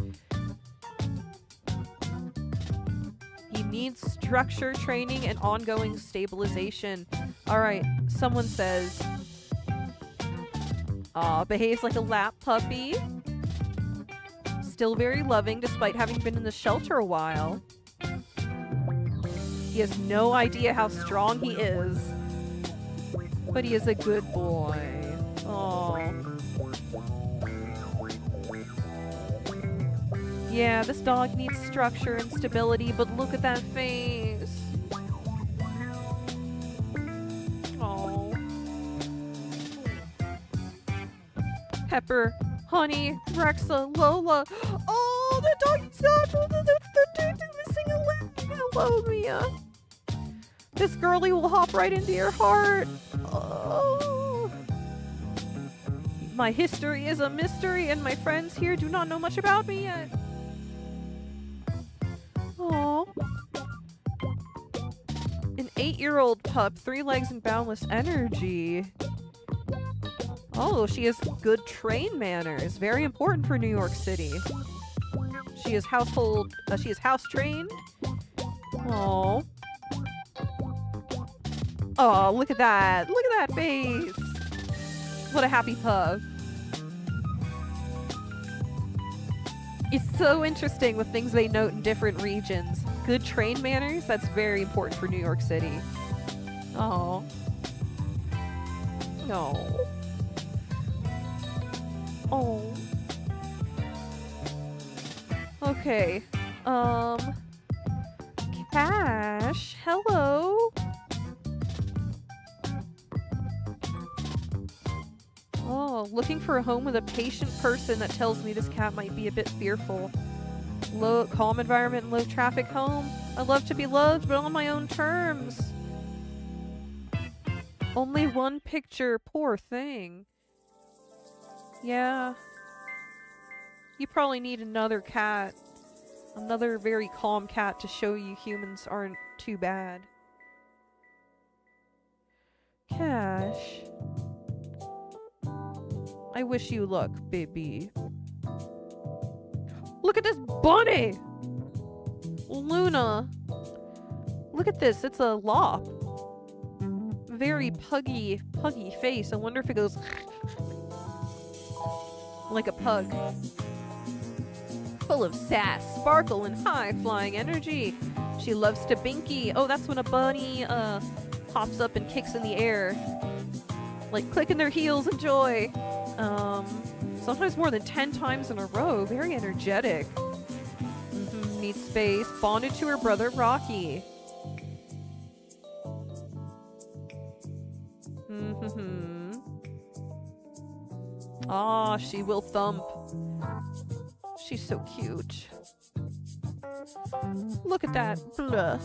He needs structure, training, and ongoing stabilization. Alright, someone says... behaves like a lap puppy. Still very loving despite having been in the shelter a while. He has no idea how strong he is. But he is a good boy. Aww. Yeah, this dog needs structure and stability, but look at that face. Aww. Pepper, Honey, Rexa, Lola. Oh, the doggy's got they're missing a leg. Hello, Mia. This girlie will hop right into your heart. Oh. My history is a mystery, and my friends here do not know much about me yet. Aww. An 8-year-old pup, 3 legs and boundless energy. Oh, she has good train manners. Very important for New York City. She is house trained. Oh. Oh, look at that. Look at that face. What a happy pup. It's so interesting with things they note in different regions. Good train manners, that's very important for New York City. Oh. No. Oh. Okay. Cash, hello? Oh, looking for a home with a patient person. That tells me this cat might be a bit fearful. Low, calm environment and low traffic home. I love to be loved, but on my own terms. Only one picture, poor thing. Yeah. You probably need another cat. Another very calm cat to show you humans aren't too bad. Cash. I wish you luck, baby. Look at this bunny! Luna. Look at this. It's a lop. Very puggy face. I wonder if it goes like a pug. Full of sass, sparkle, and high-flying energy. She loves to binky. Oh, that's when a bunny hops up and kicks in the air. Like clicking their heels in joy. Sometimes more than 10 times in a row. Very energetic. Needs space. Bonded to her brother, Rocky. Ah, she will thump. She's so cute. Look at that. Blah.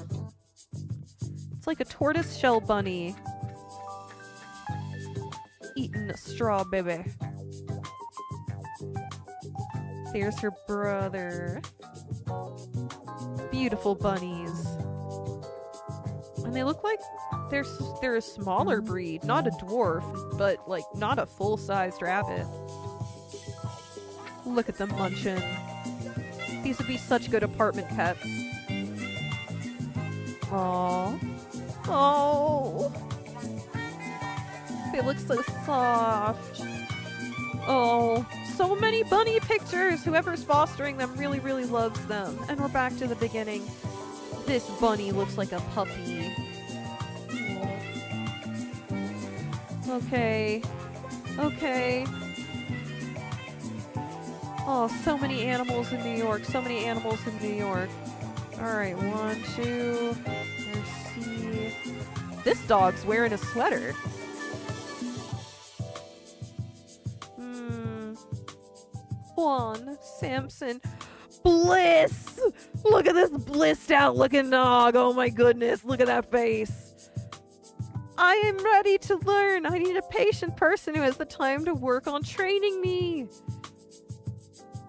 It's like a tortoiseshell bunny. Eating a straw, baby. There's her brother. Beautiful bunnies. And they look like they're a smaller breed, not a dwarf, but like not a full-sized rabbit. Look at them munching. These would be such good apartment pets. Aww. Oh. They look so soft. Oh, so many bunny pictures. Whoever's fostering them really, really loves them. And we're back to the beginning. This bunny looks like a puppy. Okay. Okay. Oh, so many animals in New York. So many animals in New York. Alright, 1, 2. Let's see. This dog's wearing a sweater. Juan Samson. Bliss! Look at this blissed out looking dog. Oh my goodness. Look at that face. I am ready to learn. I need a patient person who has the time to work on training me.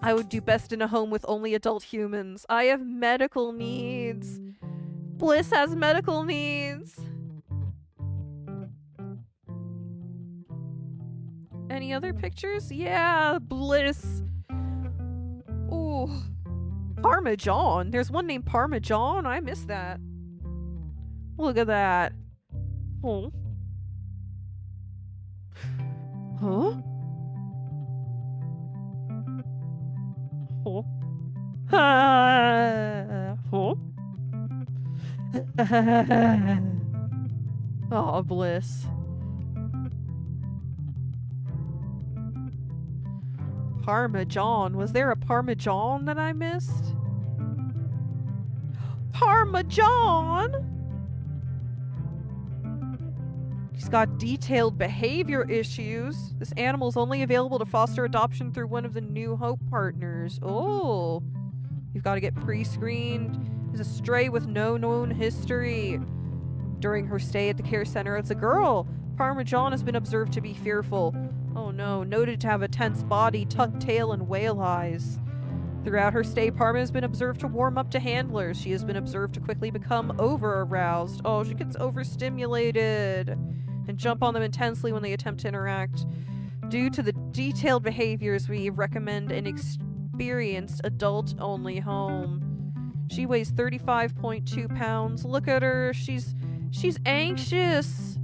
I would do best in a home with only adult humans. I have medical needs. Bliss has medical needs. Any other pictures? Yeah, Bliss. Ooh. Parmesan. There's one named Parmesan. I missed that. Look at that. Oh. Huh? Oh. Oh. Oh, Bliss. Parmesan. Was there a Parmesan that I missed? Parmesan? He's got detailed behavior issues. This animal's only available to foster adoption through one of the New Hope partners. Oh. You've got to get pre-screened. He's a stray with no known history. During her stay at the care center, it's a girl. Parmesan has been observed to be fearful. Oh no, noted to have a tense body, tucked tail, and whale eyes. Throughout her stay, Parma has been observed to warm up to handlers. She has been observed to quickly become over-aroused. Oh, she gets overstimulated and jump on them intensely when they attempt to interact. Due to the detailed behaviors, we recommend an experienced adult-only home. She weighs 35.2 pounds. Look at her. She's anxious.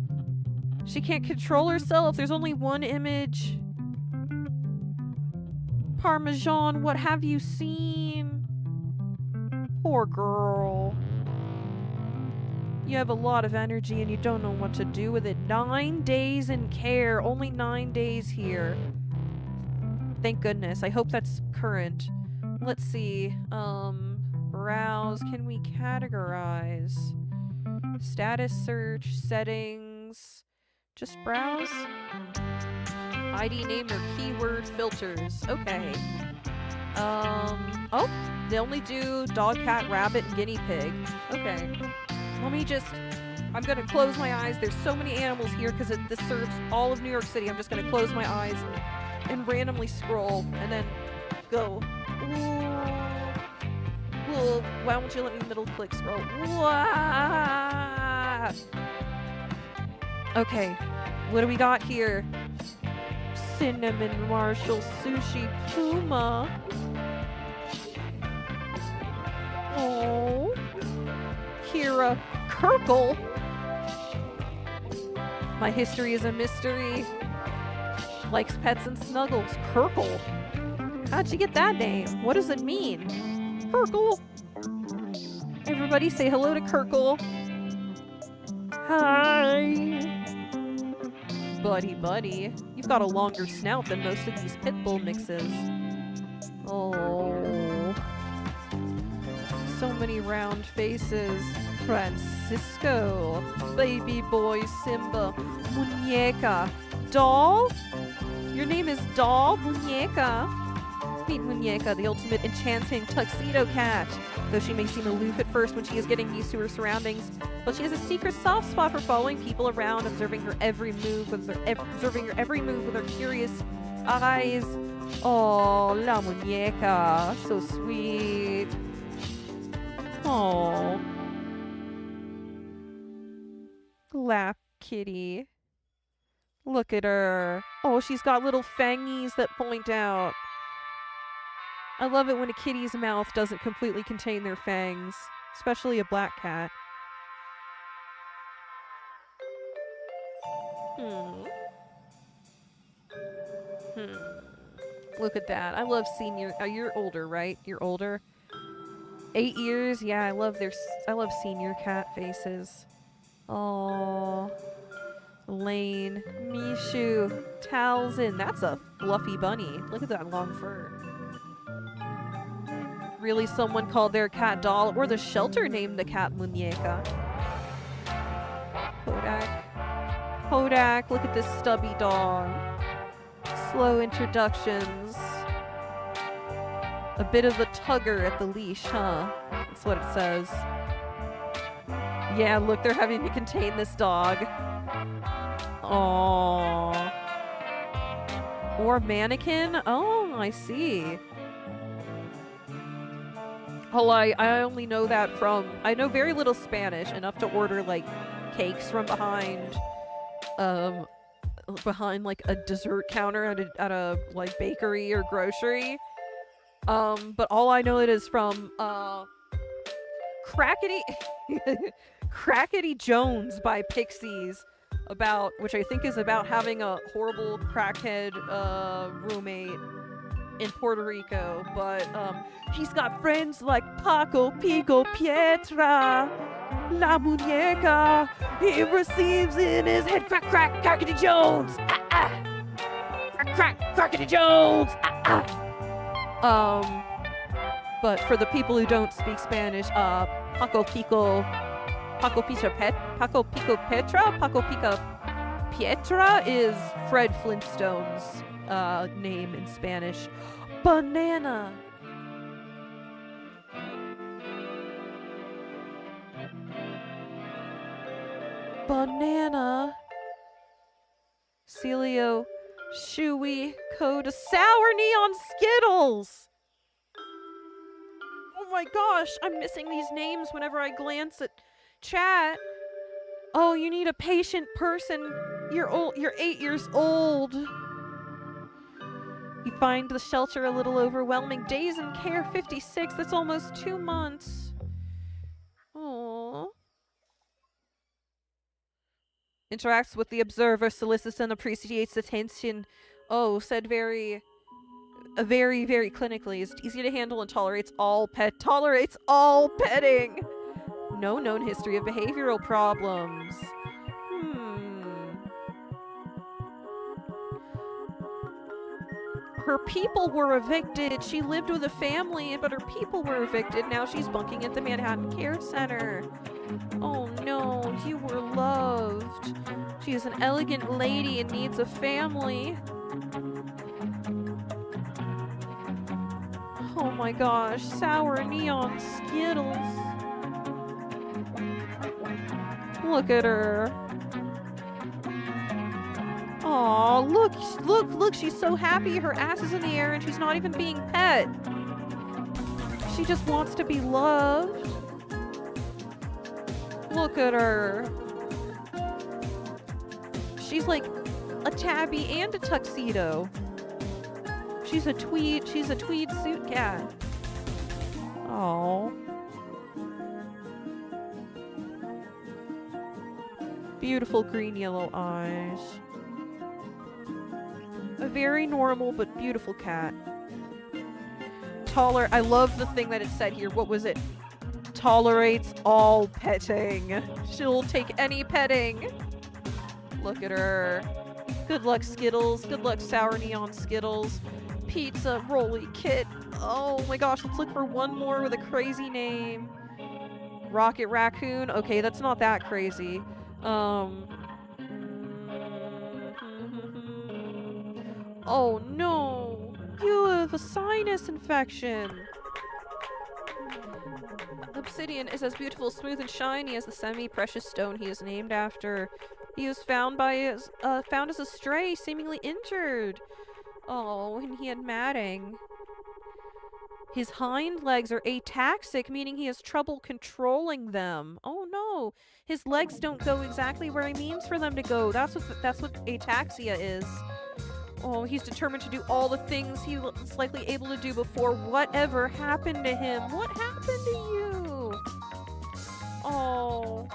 She can't control herself. There's only one image. Parmesan, what have you seen? Poor girl. You have a lot of energy and you don't know what to do with it. 9 days in care. Only 9 days here. Thank goodness. I hope that's current. Let's see. Browse. Can we categorize? Status search. Settings. Just browse. ID name or keyword filters. Okay. Oh, they only do dog, cat, rabbit, and guinea pig. Okay. Let me just... I'm going to close my eyes. There's so many animals here because this serves all of New York City. I'm just going to close my eyes and randomly scroll and then go. Ooh. Why won't you let me middle click scroll? Wah! Okay. What do we got here? Cinnamon Marshall Sushi Puma. Oh. Kira. Kirkle? My history is a mystery. Likes pets and snuggles. Kirkle? How'd you get that name? What does it mean? Kirkle? Everybody say hello to Kirkle. Hi. Buddy. You've got a longer snout than most of these pit bull mixes. Oh. So many round faces. Francisco. Baby boy Simba. Muñeca. Doll? Your name is Doll? Muñeca? Meet Muñeca, the ultimate enchanting tuxedo cat. Though she may seem aloof at first when she is getting used to her surroundings, but she has a secret soft spot for following people around, observing her every move with her curious eyes. Oh, la muñeca, so sweet. Oh, lap kitty. Look at her. Oh, she's got little fangies that point out. I love it when a kitty's mouth doesn't completely contain their fangs, especially a black cat. Look at that. I love senior. You're older, right? You're older. 8 years. Yeah, I love senior cat faces. Oh, Lane, Mishu, Talzin. That's a fluffy bunny. Look at that long fur. Really, someone called their cat Doll, or the shelter named the cat Muñeca. Hodak, look at this stubby dog. Slow introductions. A bit of a tugger at the leash, huh? That's what it says. Yeah, look, they're having to contain this dog. Aww. Or mannequin? Oh, I see. Oh, I only know that from... I know very little Spanish, enough to order, like, cakes from behind like a dessert counter at a like bakery or grocery. But all I know it is from Crackety Jones by Pixies, which I think is about having a horrible crackhead roommate in Puerto Rico, but she's got friends like Paco, Pico, Pietra, La Muñeca. He receives in his head Crackety Jones. Crackety Jones. But for the people who don't speak Spanish, Paco Pico Pietra is Fred Flintstone's name in Spanish. Banana. Celio, Chewy, Coda, Sour Neon Skittles. Oh my gosh, I'm missing these names whenever I glance at chat. Oh, you need a patient person. You're 8 years old. You find the shelter a little overwhelming. Days in care 56. That's almost 2 months. Aww. Interacts with the observer, solicits and appreciates attention. Oh, said very clinically. Is easy to handle and tolerates all petting. No known history of behavioral problems. Her people were evicted. She lived with a family, but her people were evicted. Now she's bunking at the Manhattan Care Center. Oh no, you were loved. She is an elegant lady and needs a family. Oh my gosh, Sour Neon Skittles. Look at her. Aw, look, she's so happy. Her ass is in the air and she's not even being pet. She just wants to be loved. Look at her. She's like a tabby and a tuxedo. She's a tweed suit cat. Oh. Beautiful green yellow eyes. A very normal but beautiful cat. I love the thing that it said here. What was it? Tolerates all petting. She'll take any petting. Look at her. Good luck, Skittles. Good luck, Sour Neon Skittles. Pizza Rolly Kit. Oh my gosh, let's look for one more with a crazy name. Rocket Raccoon. Okay, that's not that crazy. Oh no! You have a sinus infection! Obsidian is as beautiful, smooth, and shiny as the semi-precious stone he is named after. He was found as a stray, seemingly injured. Oh, and he had matting. His hind legs are ataxic, meaning he has trouble controlling them. Oh no, his legs don't go exactly where he means for them to go. That's what ataxia is. Oh, he's determined to do all the things he was likely able to do before whatever happened to him. What happened to you? Oh,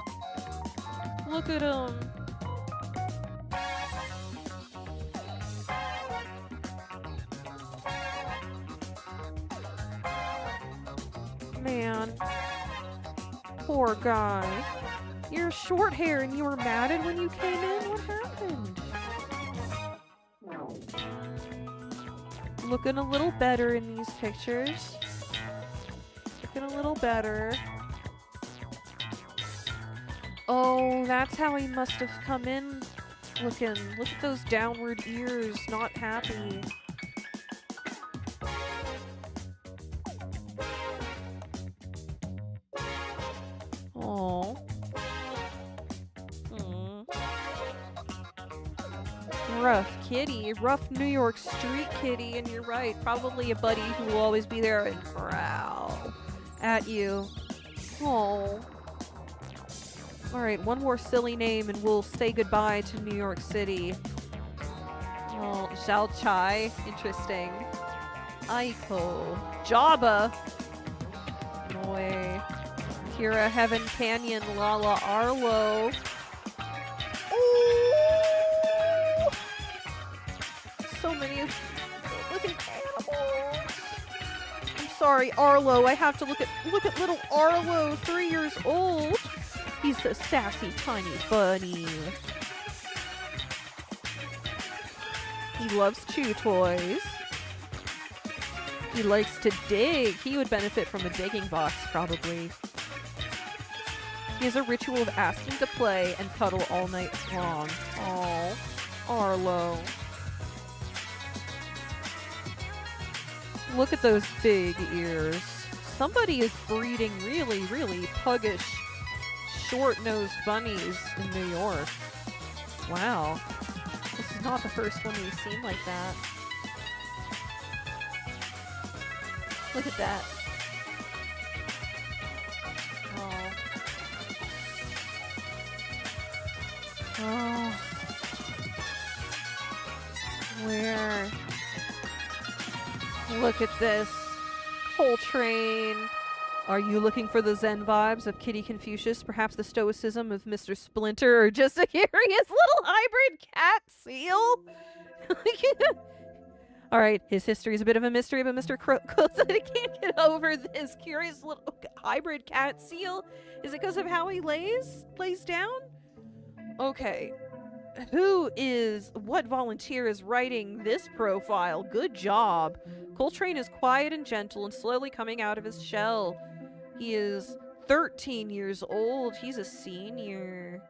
look at him. Man, poor guy. You're short hair and you were matted when you came in? What happened? Looking a little better in these pictures. Looking a little better. Oh, that's how he must have come in looking. Look at those downward ears, not happy. Oh. Rough kitty, rough New York street kitty, and you're right, probably a buddy who will always be there and growl at you. Oh. Alright, one more silly name and we'll say goodbye to New York City. Oh, Xiao Chai, interesting. Aiko. Jabba! No way. Kira, Heaven Canyon, Lala Arlo. Oh! So many looking animals. I'm sorry, Arlo. I have to look at little Arlo, 3 years old. He's a sassy tiny bunny. He loves chew toys. He likes to dig. He would benefit from a digging box, probably. He has a ritual of asking to play and cuddle all night long. Aww. Arlo. Look at those big ears. Somebody is breeding really, really puggish, short-nosed bunnies in New York. Wow. This is not the first one we've seen like that. Look at that. Oh. Oh. Where? Look at this. Coltrane. Are you looking for the Zen vibes of Kitty Confucius? Perhaps the stoicism of Mr. Splinter, or just a curious little hybrid cat seal? Alright, his history is a bit of a mystery, but Mr. Crow said he can't get over this curious little hybrid cat seal. Is it because of how he lays down? Okay. What volunteer is writing this profile? Good job. Coltrane is quiet and gentle and slowly coming out of his shell. He is 13 years old. He's a senior.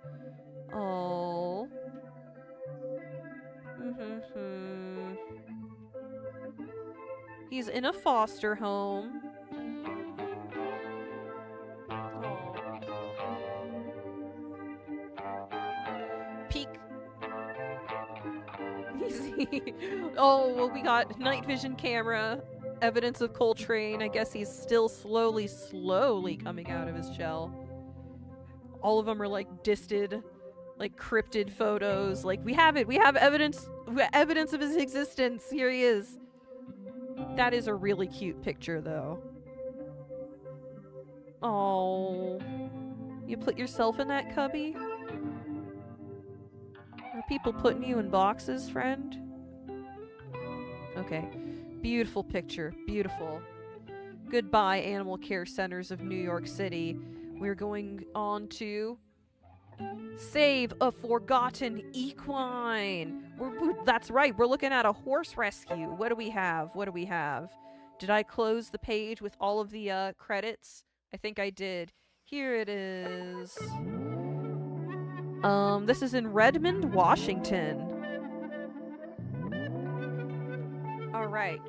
Oh. He's in a foster home. Peek. Oh, well, we got night vision camera. Evidence of Coltrane. I guess he's still slowly coming out of his shell. All of them are like disted, like cryptid photos. Like, we have it. We have evidence of his existence. Here he is. That is a really cute picture, though. Oh. You put yourself in that cubby? people putting you in boxes, friend? Okay. Beautiful picture. Beautiful. Goodbye, animal care centers of New York City. We're going on to save a forgotten equine. That's right. We're looking at a horse rescue. What do we have? What do we have? Did I close the page with all of the credits? I think I did. Here it is. This is in Redmond, Washington. All right.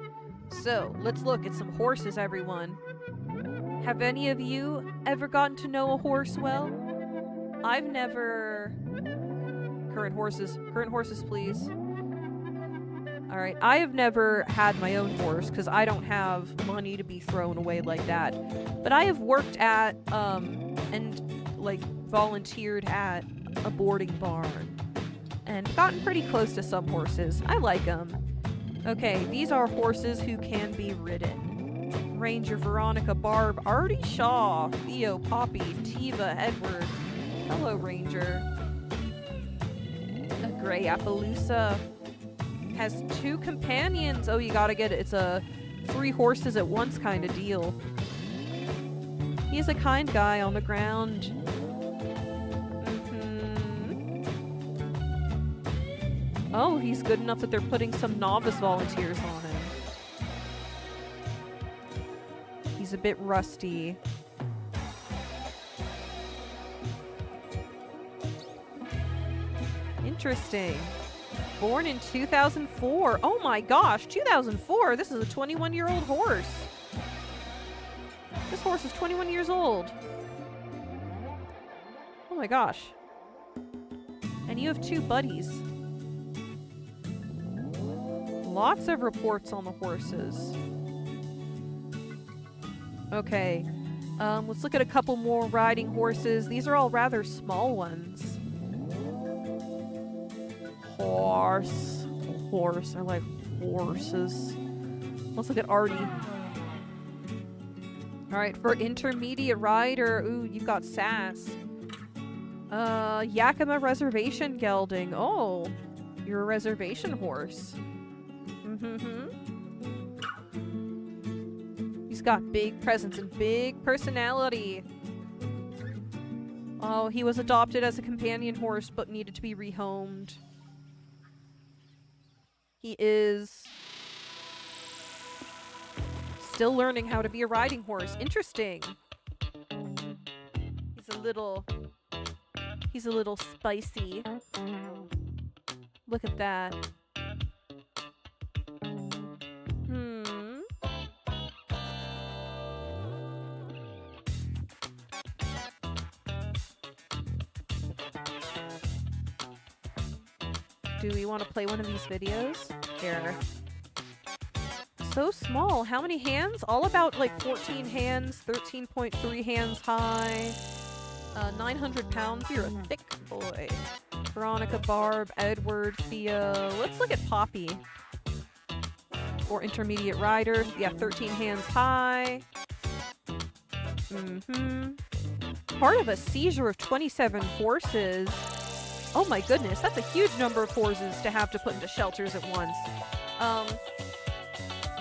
So, let's look at some horses, everyone. Have any of you ever gotten to know a horse well? I've never... Current horses, please. Alright, I have never had my own horse because I don't have money to be thrown away like that. But I have worked at, and, like, volunteered at a boarding barn. And gotten pretty close to some horses. I like them. Okay, these are horses who can be ridden. Ranger, Veronica, Barb, Artie, Shaw, Theo, Poppy, Tiva, Edward. Hello, Ranger. A gray Appaloosa has 2 companions. Oh, you gotta get it. It's a 3 horses at once kind of deal. He's a kind guy on the ground. Oh, he's good enough that they're putting some novice volunteers on him. He's a bit rusty. Interesting. Born in 2004. Oh my gosh, 2004? This is a 21-year-old horse. This horse is 21 years old. Oh my gosh. And you have 2 buddies. Lots of reports on the horses. Okay. Let's look at a couple more riding horses. These are all rather small ones. Horse. I like horses. Let's look at Artie. Alright, for intermediate rider, ooh, you've got Sass. Yakima Reservation Gelding. Oh, you're a reservation horse. He's got big presence and big personality. Oh, he was adopted as a companion horse but needed to be rehomed. He is still learning how to be a riding horse. Interesting. He's a little spicy. Look at that. Do we want to play one of these videos? Here. So small. How many hands? All about like 14 hands, 13.3 hands high, 900 pounds. You're a thick boy. Veronica, Barb, Edward, Theo. Let's look at Poppy. Or intermediate rider. Yeah, 13 hands high. Part of a seizure of 27 horses. Oh my goodness, that's a huge number of horses to have to put into shelters at once.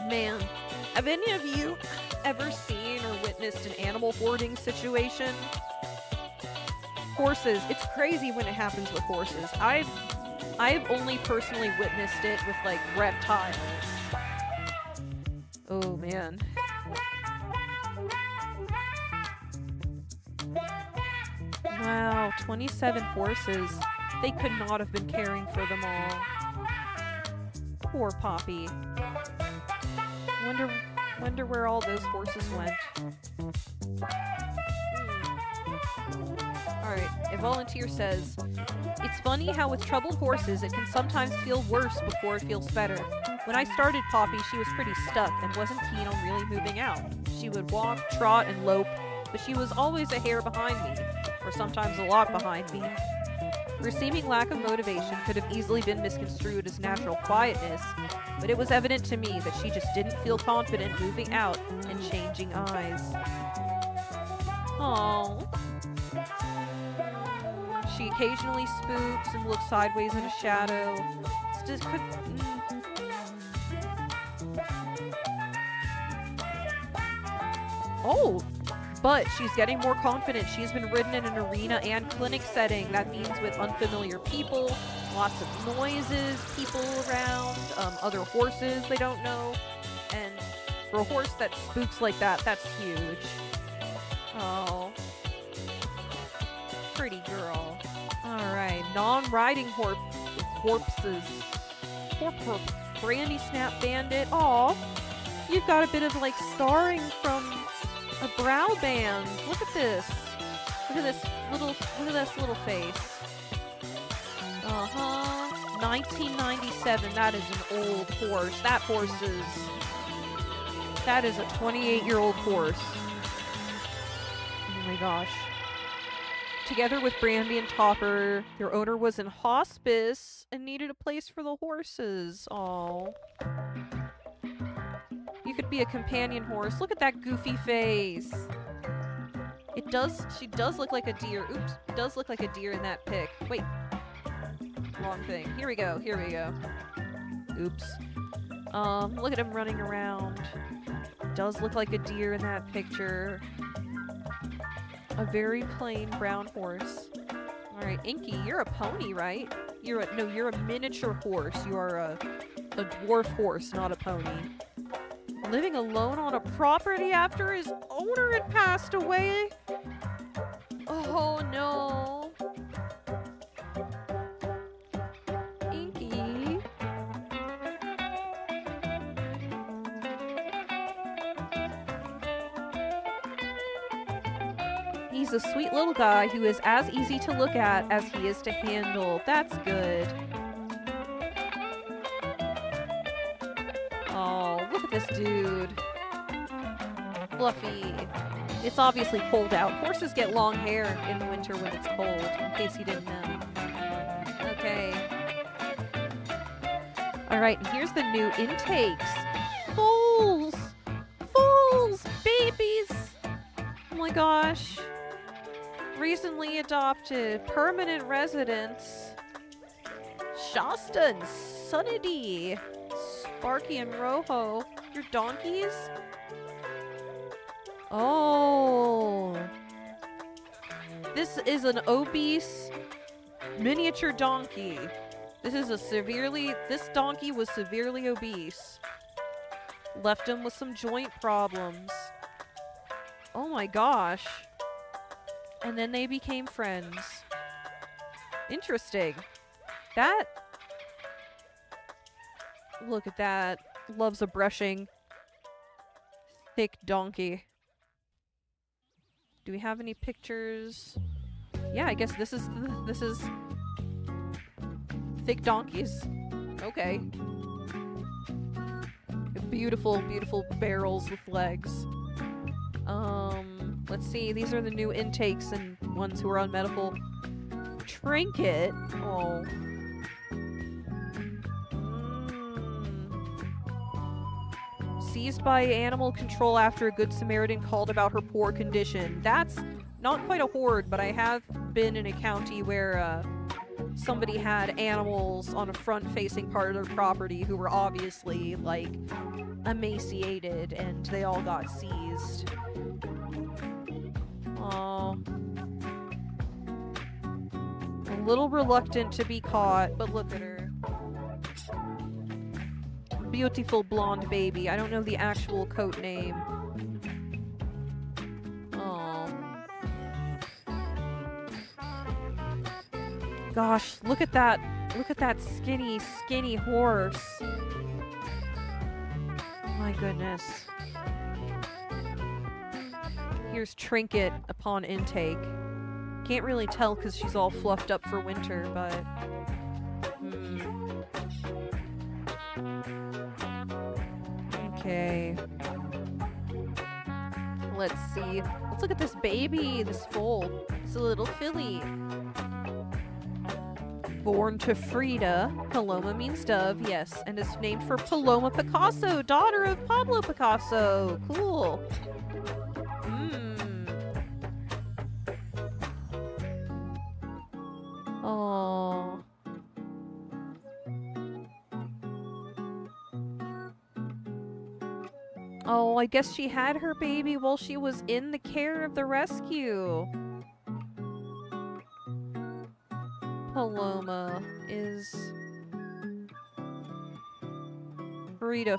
Man, have any of you ever seen or witnessed an animal hoarding situation? Horses, it's crazy when it happens with horses. I've only personally witnessed it with like reptiles. Oh man. Wow, 27 horses. They could not have been caring for them all. Poor Poppy. Wonder where all those horses went. Alright, a volunteer says, "It's funny how with troubled horses it can sometimes feel worse before it feels better. When I started Poppy, she was pretty stuck and wasn't keen on really moving out. She would walk, trot, and lope, but she was always a hair behind me, or sometimes a lot behind me. Her seeming lack of motivation could have easily been misconstrued as natural quietness, but it was evident to me that she just didn't feel confident moving out and changing eyes." Aww. She occasionally spooks and looks sideways in a shadow. It's just Oh, but she's getting more confident. She's been ridden in an arena and clinic setting. That means with unfamiliar people, lots of noises, people around, other horses they don't know. And for a horse that spooks like that, that's huge. Oh. Pretty girl. Alright, non-riding corpses. Brandy Snap Bandit. Aw. You've got a bit of like starring from a brow band. Look at this. Look at this little face. Uh-huh. 1997. That is an old horse. That is a 28-year-old horse. Oh my gosh. Together with Brandy and Topper, their owner was in hospice and needed a place for the horses. Aww. You could be a companion horse. Look at that goofy face. She does look like a deer. Oops. It does look like a deer in that pic. Wait. Wrong thing. Here we go. Oops. Look at him running around. Does look like a deer in that picture. A very plain brown horse. Alright, Inky, you're a pony, right? You're a miniature horse. You are a dwarf horse, not a pony. Living alone on a property after his owner had passed away? Oh no. Inky. He's a sweet little guy who is as easy to look at as he is to handle. That's good. Oh, look at this dude. Fluffy. It's obviously cold out. Horses get long hair in the winter when it's cold, in case you didn't know. Okay. Alright, and here's the new intakes. Foals! Foals! Babies! Oh my gosh. Recently adopted. Permanent residents. Shasta and Sunny. Sparky and Rojo. Your donkeys? Oh. This is an obese miniature donkey. This donkey was severely obese. Left him with some joint problems. Oh my gosh. And then they became friends. Interesting. Look at that. Loves a brushing. Thick donkey. Do we have any pictures? Yeah, I guess this is thick donkeys. Okay. Beautiful, beautiful barrels with legs. Let's see. These are the new intakes and ones who are on medical. Trinket. Oh. Seized by animal control after a Good Samaritan called about her poor condition. That's not quite a horde, but I have been in a county where somebody had animals on a front-facing part of their property who were obviously, like, emaciated, and they all got seized. Aww. A little reluctant to be caught, but look at her. Beautiful blonde baby. I don't know the actual coat name. Oh. Gosh, look at that. Look at that skinny, skinny horse. My goodness. Here's Trinket upon intake. Can't really tell because she's all fluffed up for winter, but... Okay. Let's see. Let's look at this baby, this foal. It's a little filly. Born to Frida. Paloma means dove, yes. And is named for Paloma Picasso, daughter of Pablo Picasso. Cool. Oh. Oh, I guess she had her baby while she was in the care of the rescue. Paloma is... Frida,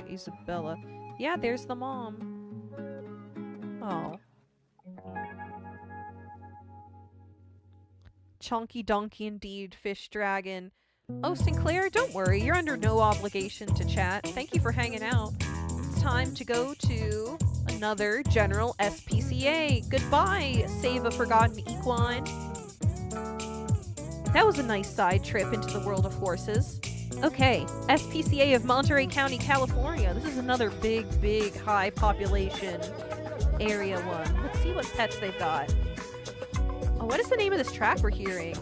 Isabella. Yeah, there's the mom. Oh. Chunky donkey indeed, fish dragon. Oh, Sinclair, don't worry. You're under no obligation to chat. Thank you for hanging out. It's time to go to another General SPCA. Goodbye, Save a Forgotten Equine. That was a nice side trip into the world of horses. Okay, SPCA of Monterey County, California. This is another big, high population area one. Let's see what pets they've got. Oh, what is the name of this track we're hearing?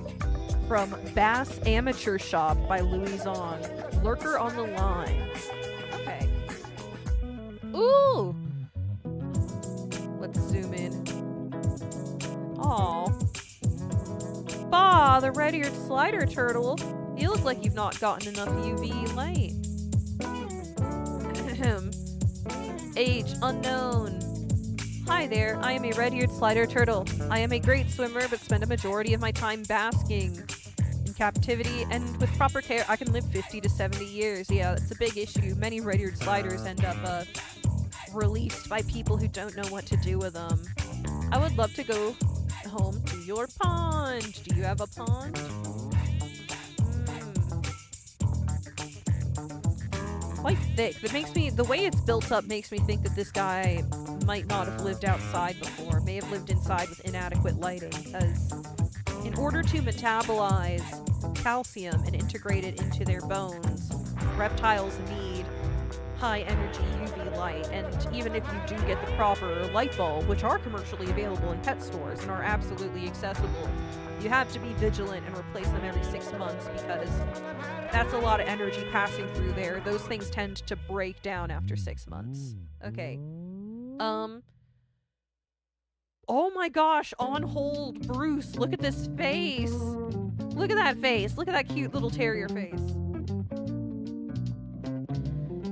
From Bass Amateur Shop by Louison. Lurker on the Line. Okay. Ooh! Let's zoom in. Aw. Bah, the red-eared slider turtle. You look like you've not gotten enough UV light. Age unknown. Hi there, I am a red-eared slider turtle. I am a great swimmer, but spend a majority of my time basking. In captivity, and with proper care, I can live 50 to 70 years. Yeah, that's a big issue. Many red-eared sliders end up released by people who don't know what to do with them. I would love to go home to your pond. Do you have a pond? Quite thick. That makes me, the way it's built up makes me think that this guy might not have lived outside before, may have lived inside with inadequate lighting, because in order to metabolize calcium and integrate it into their bones, reptiles need high energy UV light, and even if you do get the proper light bulb, which are commercially available in pet stores and are absolutely accessible, you have to be vigilant and replace them every 6 months, because that's a lot of energy passing through there. Those things tend to break down after 6 months. Okay. Oh my gosh, on hold, Bruce, look at this face. Look at that face. Look at that cute little terrier face.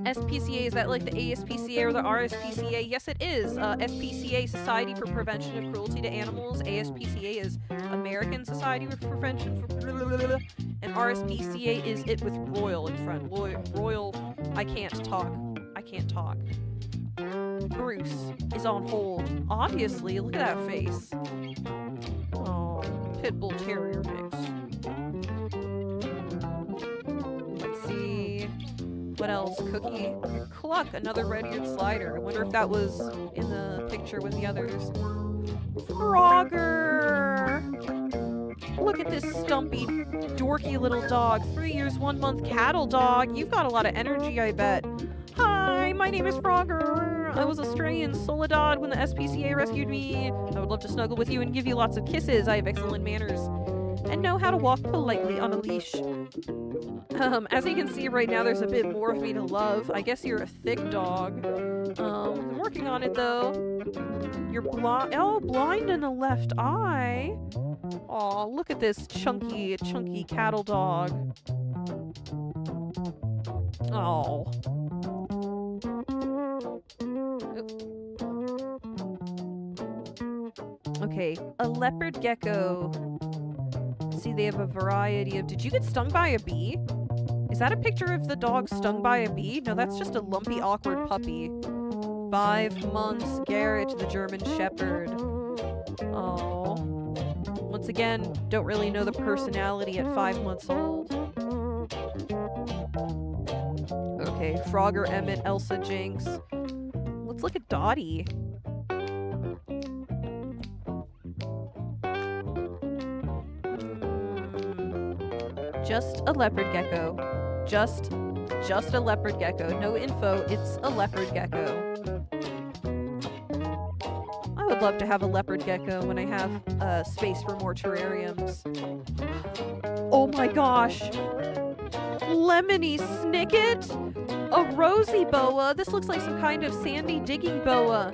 SPCA, is that like the ASPCA or the RSPCA? Yes, it is. SPCA, Society for Prevention of Cruelty to Animals. ASPCA is American Society for Prevention for... And RSPCA is it with Royal in front. Royal... I can't talk. Bruce is on hold. Obviously, look at that face. Oh, Pitbull Terrier mix. Let's see... What else? Cookie. Cluck, another red-eared slider. I wonder if that was in the picture with the others. Frogger! Look at this stumpy, dorky little dog. 3 years, 1 month cattle dog. You've got a lot of energy, I bet. Hi, my name is Frogger. I was a stray in Soledad when the SPCA rescued me. I would love to snuggle with you and give you lots of kisses. I have excellent manners and know how to walk politely on a leash. As you can see right now, there's a bit more of me to love. I guess you're a thick dog. I'm working on it, though. You're blind in the left eye. Aw, look at this chunky cattle dog. Oh. Okay, a leopard gecko. See, they have a variety of... Did you get stung by a bee? Is that a picture of the dog stung by a bee? No, that's just a lumpy, awkward puppy. 5 months, Garrett, the German Shepherd. Oh. Once again, don't really know the personality at 5 months old. Okay, Frogger, Emmett, Elsa, Jinx. Let's look at Dottie. Just a leopard gecko. Just a leopard gecko. No info, it's a leopard gecko. I would love to have a leopard gecko when I have space for more terrariums. Oh my gosh! Lemony Snicket? A rosy boa? This looks like some kind of sandy digging boa.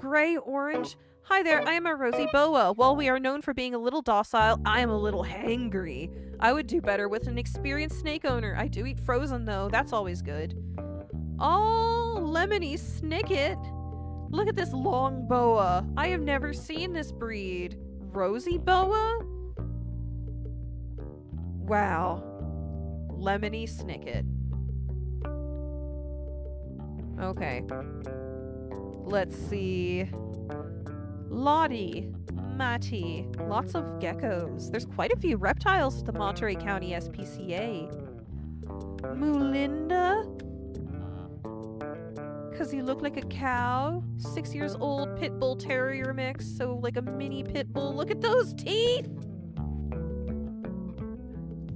Gray, orange, Hi there, I am a rosy boa. While we are known for being a little docile, I am a little hangry. I would do better with an experienced snake owner. I do eat frozen though, that's always good. Oh, Lemony Snicket. Look at this long boa. I have never seen this breed. Rosy boa? Wow. Lemony Snicket. Okay. Let's see. Lottie. Matty. Lots of geckos. There's quite a few reptiles at the Monterey County SPCA. Moolinda? Because you look like a cow. 6 years old, pit bull terrier mix, so like a mini pit bull. Look at those teeth!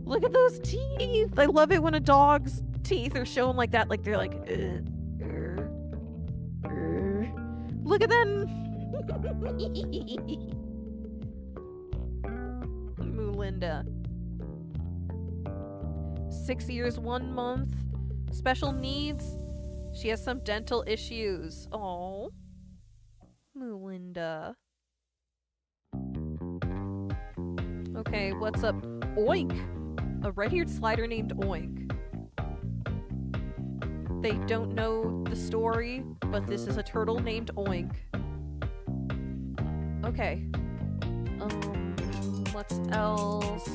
Look at those teeth! I love it when a dog's teeth are shown like that, like they're like, Look at them! Moolinda. 6 years, 1 month. Special needs. She has some dental issues. Oh, Moolinda. Okay, what's up? Oink! A red-eared slider named Oink. They don't know the story, but this is a turtle named Oink. Okay. What's else?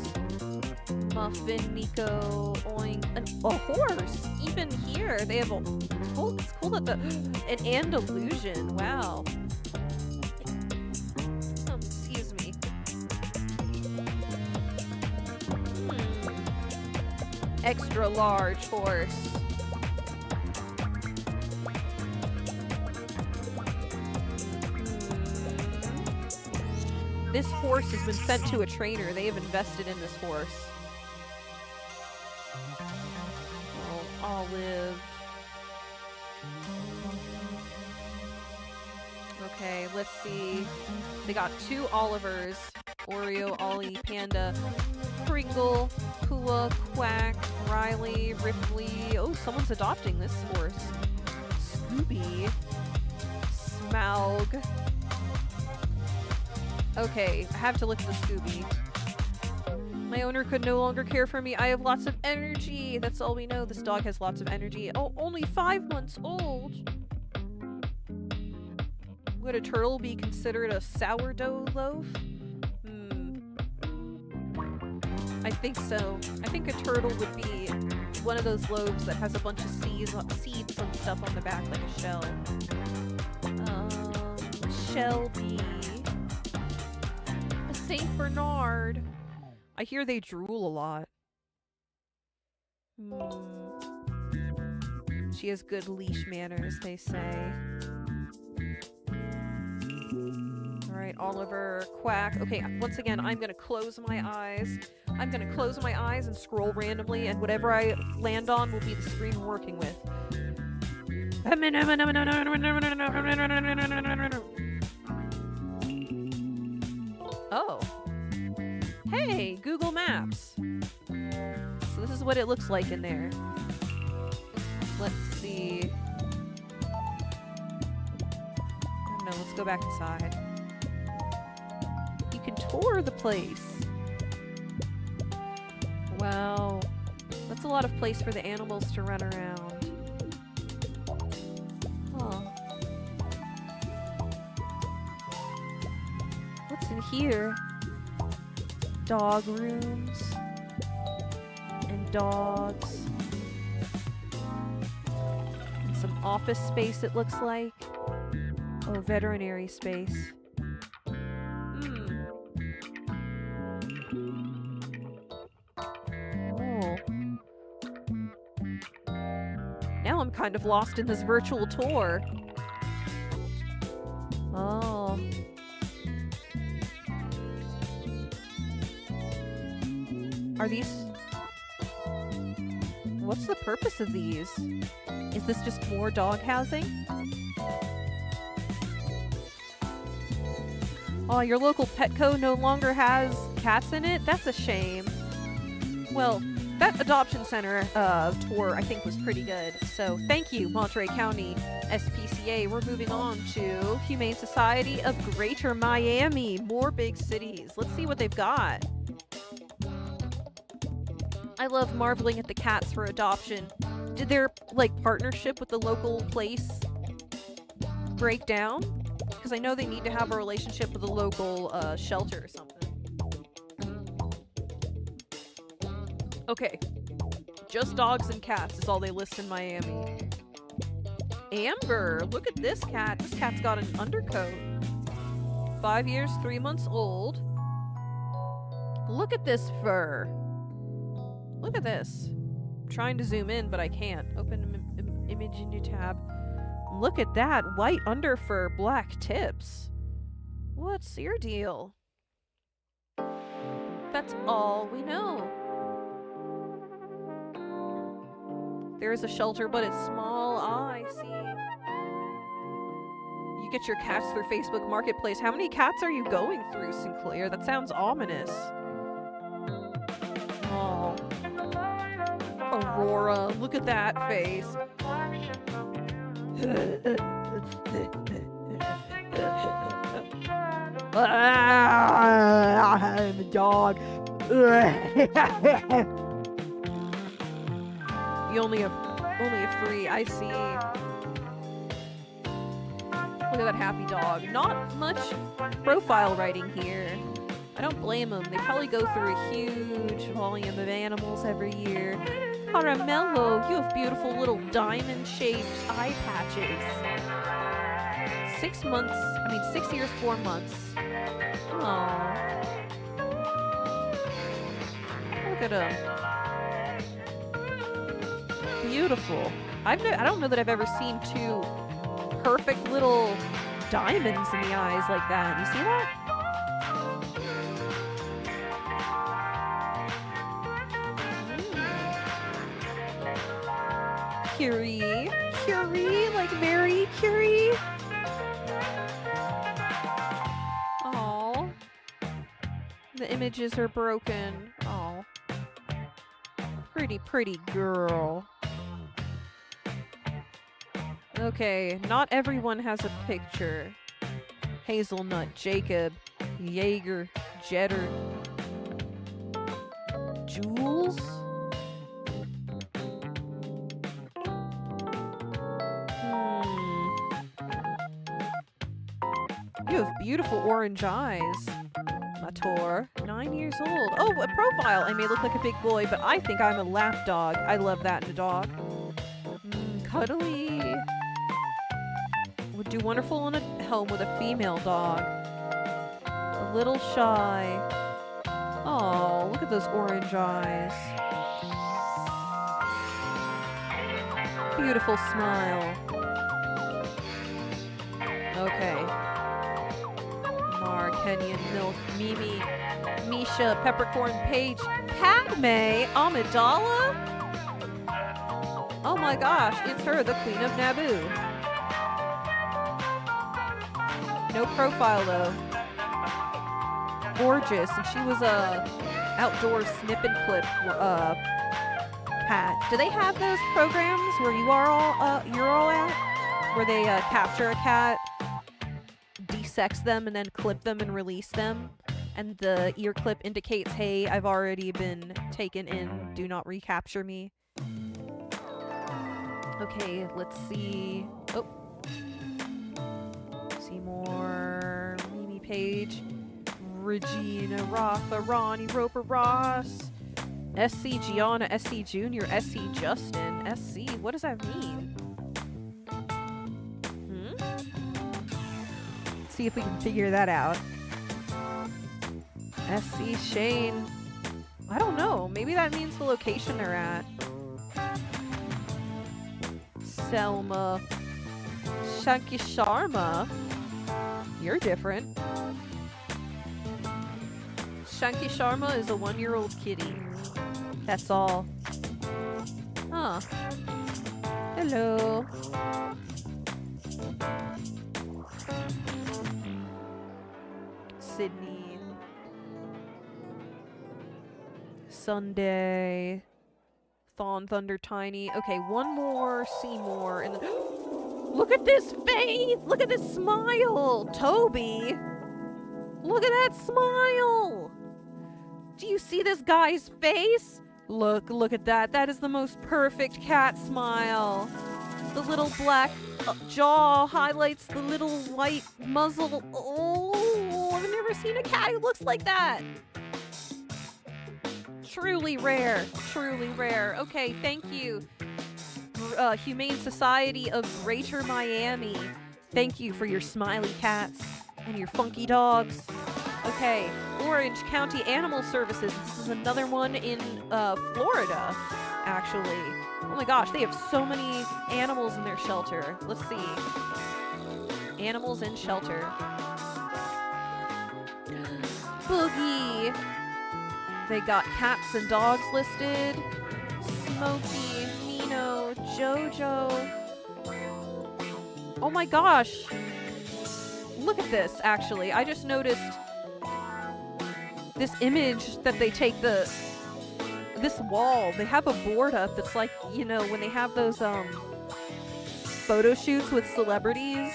Muffin, Nico, Oink, a horse. Even here, they have a. It's cool that an Andalusian. Wow. Excuse me. Extra large horse. This horse has been sent to a trainer. They have invested in this horse. Oh, Olive. Okay, let's see. They got 2 Olivers. Oreo, Ollie, Panda, Pringle, Kua, Quack, Riley, Ripley. Oh, someone's adopting this horse. Scooby. Smaug. Okay, I have to look at the Scooby. My owner could no longer care for me. I have lots of energy. That's all we know. This dog has lots of energy. Oh, only 5 months old. Would a turtle be considered a sourdough loaf? I think so. I think a turtle would be one of those loaves that has a bunch of seeds and stuff on the back like a shell. Shelby. A Saint Bernard. I hear they drool a lot. She has good leash manners, they say. Alright, Oliver, Quack. Okay, once again, I'm gonna close my eyes. I'm gonna close my eyes and scroll randomly, and whatever I land on will be the screen we're working with. Oh. Hey, Google Maps. So this is what it looks like in there. Let's see. I don't know, let's go back inside. You can tour the place. Wow. That's a lot of place for the animals to run around. Huh. What's in here? Dog rooms. And dogs. And some office space, it looks like. Oh, veterinary space. Oh. Now I'm kind of lost in this virtual tour. Oh. Are these... What's the purpose of these? Is this just more dog housing? Oh, your local Petco no longer has cats in it? That's a shame. Well, that adoption center tour, I think, was pretty good. So thank you, Monterey County SPCA. We're moving on to Humane Society of Greater Miami. More big cities. Let's see what they've got. I love marveling at the cats for adoption. Did their, like, partnership with the local place break down? Because I know they need to have a relationship with a local shelter or something. Okay. Just dogs and cats is all they list in Miami. Amber, look at this cat. This cat's got an undercoat. 5 years, 3 months old. Look at this fur. Look at this. I'm trying to zoom in, but I can't. Open image in your tab. Look at that. White underfur, black tips. What's your deal? That's all we know. There's a shelter, but it's small. Ah, I see. You get your cats through Facebook Marketplace. How many cats are you going through, Sinclair? That sounds ominous. Oh. Aurora, look at that face. I'm a dog. You only have 3. I see. Look at that happy dog. Not much profile writing here. I don't blame them. They probably go through a huge volume of animals every year. Caramello, you have beautiful little diamond-shaped eye patches. 6 years, 4 months. Aww. Look at him. Beautiful. I don't know that I've ever seen 2 perfect little diamonds in the eyes like that. You see that? Curie, like Mary Curie. Oh, the images are broken. Oh, pretty girl. Okay, not everyone has a picture. Hazelnut, Jacob, Jaeger, Jetter, Jules? You have beautiful orange eyes. Mator, 9 years old. Oh, a profile! I may look like a big boy, but I think I'm a lap dog. I love that in a dog. Cuddly. Would do wonderful in a home with a female dog. A little shy. Oh, look at those orange eyes. Beautiful smile. Okay. Mar, Kenyan, Milk, Mimi, Misha, Peppercorn, Paige, Padme, Amidala? Oh my gosh, it's her, the Queen of Naboo. No profile though. Gorgeous, and she was a outdoor snip and clip cat. Do they have those programs where you're all at? Where they capture a cat, de-sex them, and then clip them and release them? And the ear clip indicates, hey, I've already been taken in, do not recapture me. Okay, let's see. Oh. See more. Mimi Page. Regina Rotha, Ronnie Roper Ross. SC Gianna, SC Junior, SC Justin. SC, what does that mean? Let's see if we can figure that out. SC Shane. I don't know. Maybe that means the location they're at. Selma. Shanky Sharma. You're different. Shanky Sharma is a 1-year-old kitty. That's all. Huh. Hello. Sydney. Sunday. Thon, Thunder, Tiny. Okay, one more, Seymour, and then look at this face! Look at this smile! Toby! Look at that smile! Do you see this guy's face? Look at that. That is the most perfect cat smile. The little black jaw highlights the little white muzzle. Oh, I've never seen a cat who looks like that. Truly rare. Truly rare. Okay, thank you. Humane Society of Greater Miami. Thank you for your smiley cats and your funky dogs. Okay, Orange County Animal Services. This is another one in Florida, actually. Oh my gosh, they have so many animals in their shelter. Let's see. Animals in shelter. Boogie. They got cats and dogs listed. Smokey, Nino, Jojo. Oh my gosh. Look at this, actually. I just noticed this image that they take this wall. They have a board up that's like, you know, when they have those photo shoots with celebrities.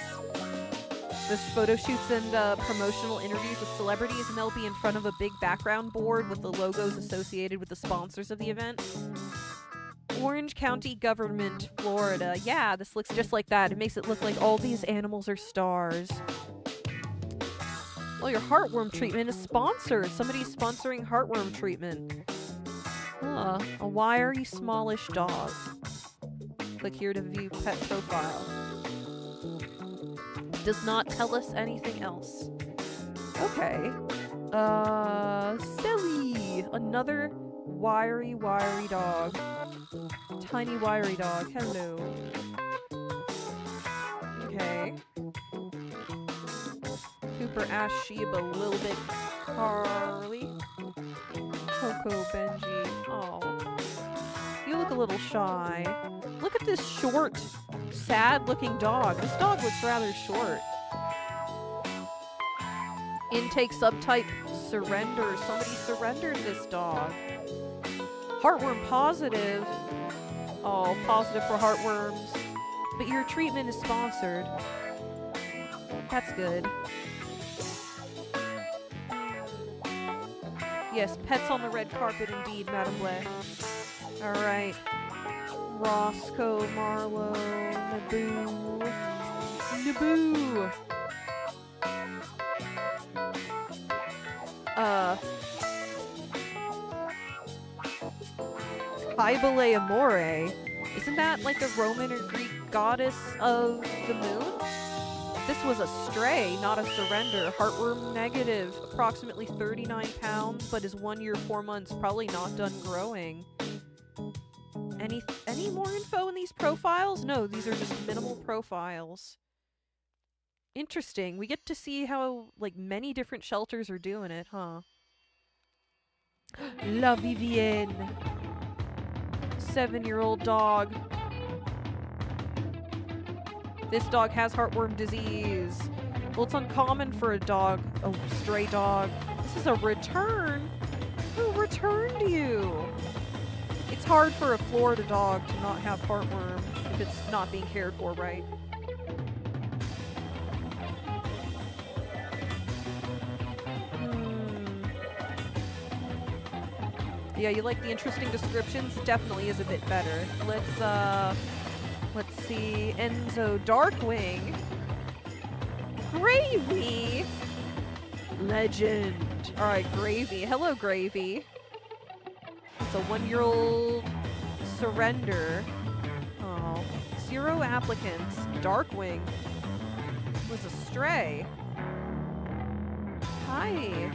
Those photo shoots and promotional interviews with celebrities, and they'll be in front of a big background board with the logos associated with the sponsors of the event. Orange County Government, Florida. Yeah, this looks just like that. It makes it look like all these animals are stars. Well, your heartworm treatment is sponsored. Somebody's sponsoring heartworm treatment. A wiry, smallish dog. Click here to view pet profile. Does not tell us anything else. Okay. Silly. Another wiry dog. Tiny wiry dog. Hello. Okay. Cooper, Ash, Sheba, Little Bit, Carly, Coco, Benji. Oh, you look a little shy. Look at this short, sad-looking dog. This dog looks rather short. Intake subtype surrender. Somebody surrendered this dog. Heartworm positive. Oh, positive for heartworms. But your treatment is sponsored. That's good. Yes, pets on the red carpet indeed, Madame Blais. Alright. Roscoe, Marlowe, Naboo. Naboo! Kybele Amore. Isn't that like the Roman or Greek goddess of the moon? This was a stray, not a surrender. Heartworm negative, approximately 39 pounds, but is 1 year, 4 months, probably not done growing. Any more info in these profiles? No, these are just minimal profiles. Interesting. We get to see how, like, many different shelters are doing it, huh? La Vivienne. 7-year-old dog. This dog has heartworm disease. Well, it's uncommon for a stray dog. This is a return? Who returned you? It's hard for a Florida dog to not have heartworm if it's not being cared for right. Yeah, you like the interesting descriptions? It definitely is a bit better. Let's see. Enzo Darkwing. Gravy! Legend. Alright, Gravy. Hello, Gravy. It's a 1-year-old surrender. Oh. 0 applicants. Darkwing was a stray. Hi.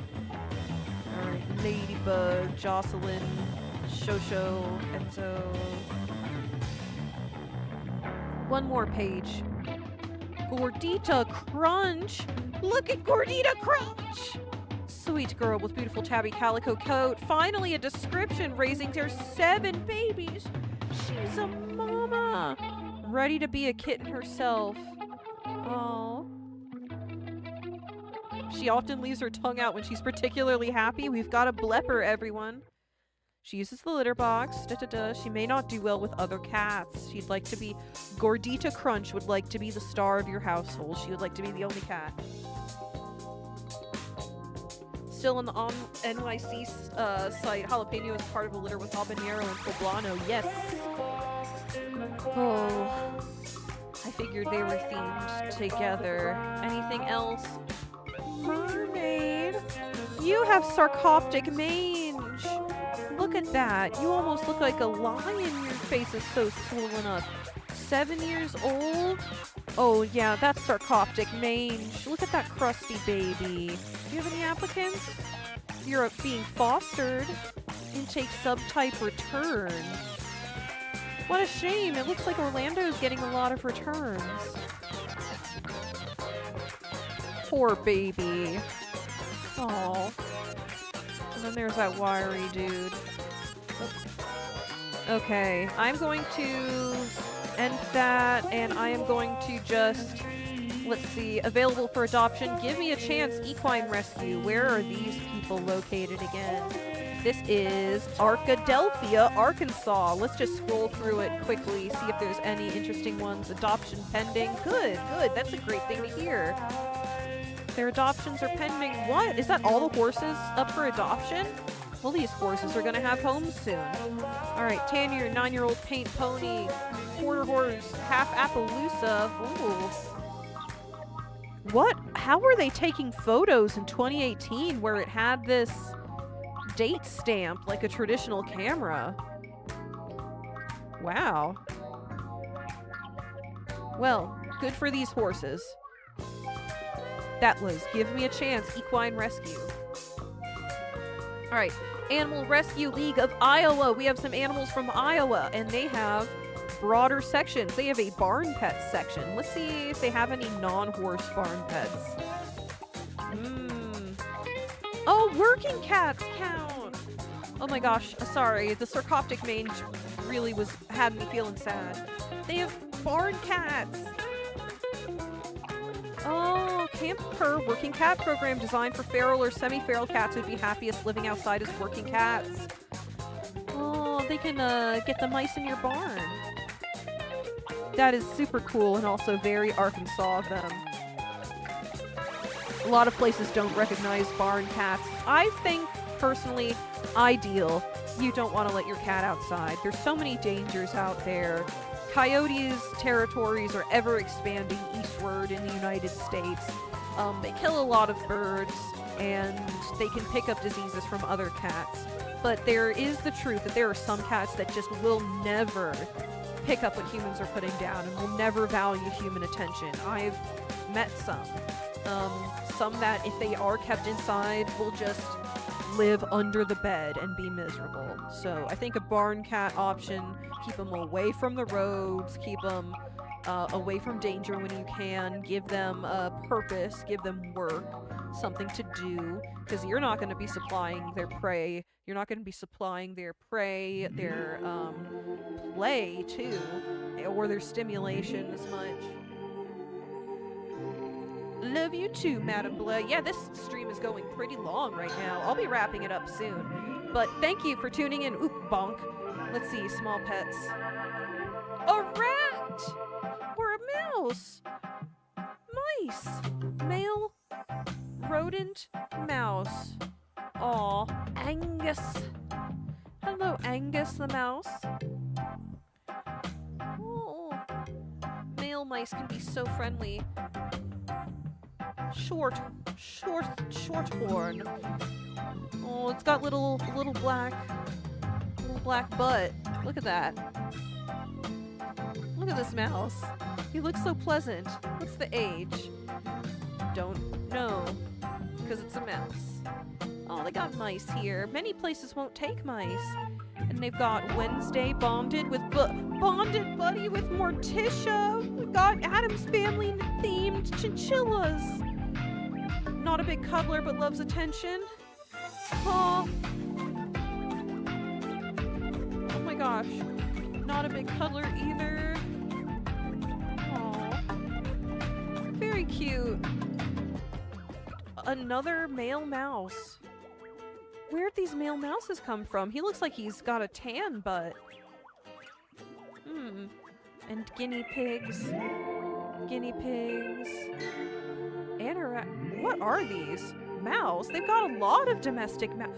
Alright, Ladybug, Jocelyn, Shosho, Enzo. One more page. Gordita Crunch! Look at Gordita Crunch! Sweet girl with beautiful tabby calico coat. Finally a description, raising their 7 babies. She's a mama. Ready to be a kitten herself. Oh. She often leaves her tongue out when she's particularly happy. We've got a blepper, everyone. She uses the litter box. She may not do well with other cats. She'd like to be... Gordita Crunch would like to be the star of your household. She would like to be the only cat. Still on the NYC site, Jalapeno is part of a litter with habanero and poblano. Yes! Oh... I figured they were themed together. Anything else? Mermaid! You have sarcoptic mange! Look at that. You almost look like a lion. Your face is so swollen up. 7 years old? Oh, yeah, that's sarcoptic mange. Look at that crusty baby. Do you have any applicants? You're being fostered. Intake subtype return. What a shame. It looks like Orlando's getting a lot of returns. Poor baby. Aww. And then there's that wiry dude. Okay, I'm going to end that, and I am going to just, let's see, available for adoption. Give me a chance, equine rescue. Where are these people located again? This is Arkadelphia, Arkansas. Let's just scroll through it quickly, see if there's any interesting ones. Adoption pending. Good, good. That's a great thing to hear. Their adoptions are pending. What? Is that all the horses up for adoption? Well, these horses are going to have homes soon. All right, Tanya, 9-year-old paint pony, quarter horse, half Appaloosa. Ooh. What? How were they taking photos in 2018 where it had this date stamp like a traditional camera? Wow. Well, good for these horses. That was Give Me a Chance, Equine Rescue. Alright, Animal Rescue League of Iowa. We have some animals from Iowa, and they have broader sections. They have a barn pets section. Let's see if they have any non-horse barn pets. Oh, working cats count! Oh my gosh, sorry. The sarcoptic mange really had me feeling sad. They have barn cats! Oh, Camp Purr working cat program designed for feral or semi-feral cats who'd be happiest living outside as working cats. Oh, they can get the mice in your barn. That is super cool and also very Arkansas of them. A lot of places don't recognize barn cats. I think, personally, ideal. You don't want to let your cat outside. There's so many dangers out there. Coyotes' territories are ever expanding eastward in the United States. They kill a lot of birds, and they can pick up diseases from other cats. But there is the truth that there are some cats that just will never pick up what humans are putting down and will never value human attention. I've met some. Some that, if they are kept inside, will just live under the bed and be miserable. So I think a barn cat option, keep them away from the roads, keep them away from danger when you can, give them a purpose, give them work, something to do, because you're not going to be supplying their prey. You're not going to be supplying their prey, their play too, or their stimulation as much. Love you too, Madam Blood. Yeah, this stream is going pretty long right now. I'll be wrapping it up soon. But thank you for tuning in. Oop, bonk. Let's see, small pets. A rat! Or a mouse! Mice! Male rodent mouse. Aw, Angus. Hello, Angus the mouse. Oh, male mice can be so friendly. Short horn. Oh, it's got little black butt. Look at that. Look at this mouse. He looks so pleasant. What's the age? Don't know, because it's a mouse. Oh, they got mice here. Many places won't take mice. And they've got Wednesday bonded bonded buddy with Morticia. We've got Addams Family themed chinchillas. Not a big cuddler, but loves attention. Oh. Oh my gosh. Not a big cuddler either. Aw. Very cute. Another male mouse. Where'd these male mouses come from? He looks like he's got a tan butt. And guinea pigs. Guinea pigs. What are these? Mouse? They've got a lot of domestic mouse.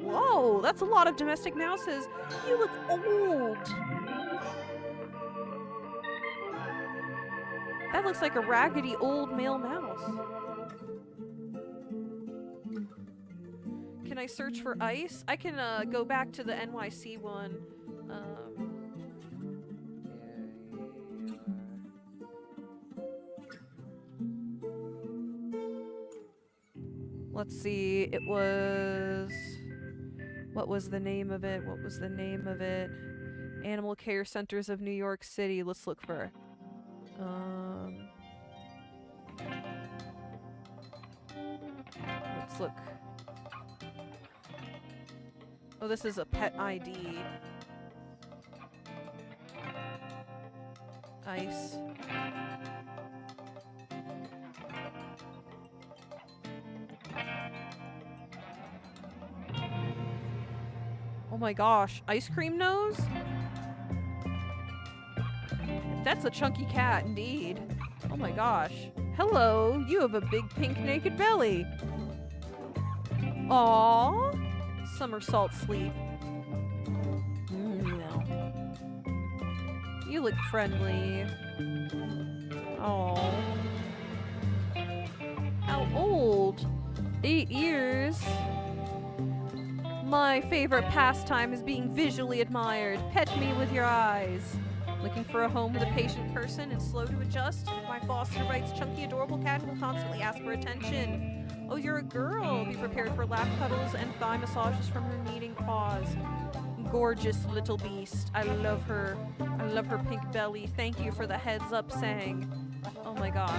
Whoa, that's a lot of domestic mouses. You look old. That looks like a raggedy old male mouse. Can I search for ice? I can go back to the NYC one. Let's see. It was... What was the name of it? What was the name of it? Animal Care Centers of New York City. Let's look for... Let's look. Oh, this is a pet ID. Ice. Oh my gosh, ice cream nose? That's a chunky cat indeed. Oh my gosh. Hello, you have a big pink naked belly. Aww. Somersault sleep. You look friendly. Aww. How old? 8 years. My favorite pastime is being visually admired. Pet me with your eyes. Looking for a home with a patient person and slow to adjust? My foster writes chunky, adorable cat who will constantly ask for attention. Oh, you're a girl. Be prepared for lap cuddles and thigh massages from her kneading paws. Gorgeous little beast. I love her. I love her pink belly. Thank you for the heads up saying. Oh my gosh.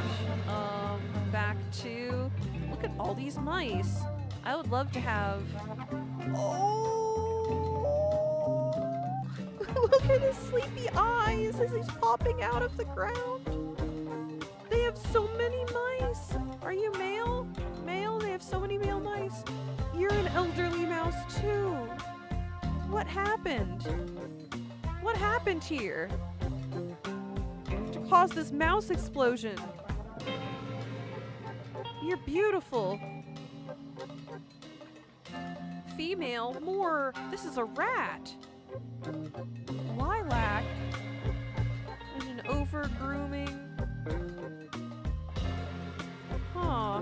Back to... Look at all these mice. I would love to have... Oh! Look at his sleepy eyes as he's popping out of the ground. They have so many mice. Are you male? Male? They have so many male mice. You're an elderly mouse too. What happened? What happened here to cause this mouse explosion? You're beautiful. Female, more. This is a rat. Lilac. And an over-grooming. Huh.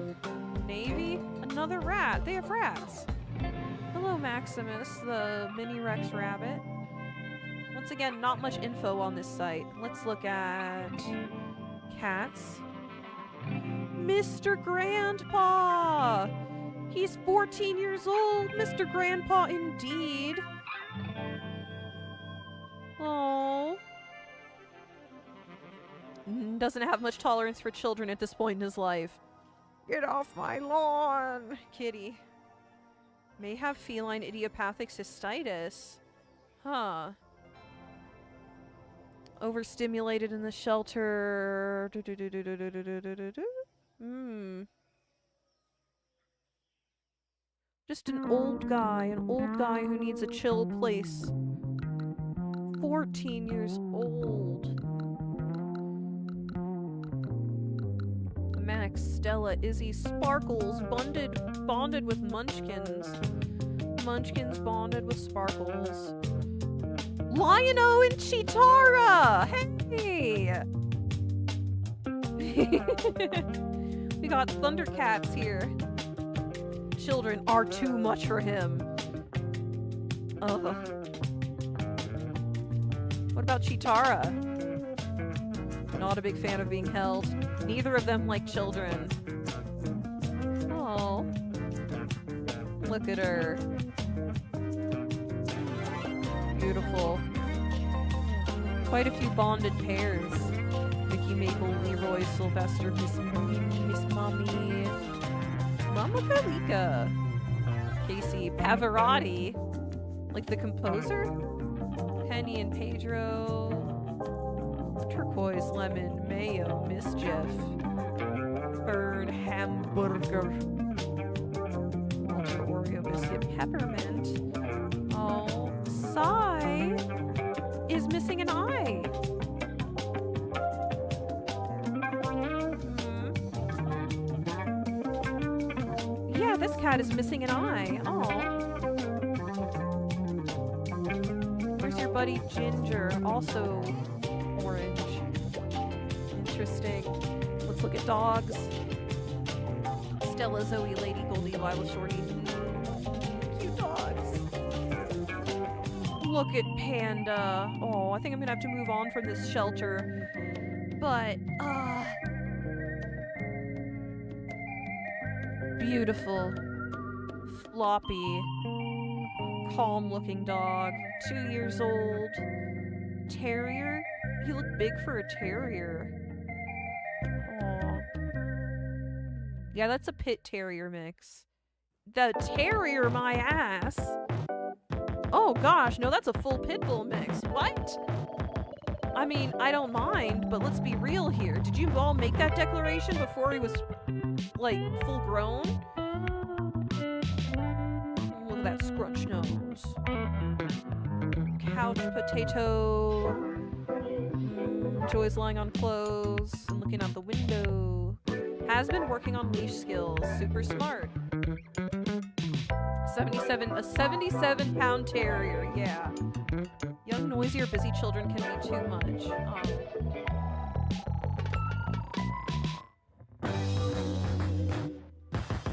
Navy? Another rat. They have rats. Hello, Maximus, the mini Rex rabbit. Once again, not much info on this site. Let's look at cats. Mr. Grandpa! He's 14 years old! Mr. Grandpa, indeed! Aww. Doesn't have much tolerance for children at this point in his life. Get off my lawn, kitty. May have feline idiopathic cystitis. Huh. Overstimulated in the shelter. Just an old guy who needs a chill place. 14 years old. Max, Stella, Izzy, Sparkles, bonded with Munchkins. Munchkins bonded with Sparkles. Lion-O and Chitara! Hey! We got Thundercats here. Children are too much for him. What about Chitara? Not a big fan of being held. Neither of them like children. Oh. Look at her. Beautiful. Quite a few bonded pairs. Mickey, Maple, Leroy, Sylvester, Miss Mommy, Mama Kalika, Casey, Pavarotti, like the composer, Penny and Pedro, Turquoise, Lemon, Mayo, Mischief, Burn, Hamburger, Oreo, Biscuit, Peppermint. Oh, Sai is missing an eye. Yeah, this cat is missing an eye. Oh. Where's your buddy Ginger? Also orange. Interesting. Let's look at dogs. Stella, Zoe, Lady, Goldie, Lila, Shorty. Cute dogs. Look at Panda. Oh, I think I'm gonna have to move on from this shelter. But, beautiful. Floppy. Calm-looking dog. 2 years old. Terrier? You look big for a terrier. Aw. Yeah, that's a pit terrier mix. The terrier, my ass! Oh gosh, no, that's a full pit bull mix. What? I mean, I don't mind, but let's be real here. Did you all make that declaration before he was, like, full grown? Look at that scrunch nose. Couch potato. Joy's lying on clothes and looking out the window. Has been working on leash skills. Super smart. A 77-pound terrier, yeah. Young, noisy, or busy children can be too much.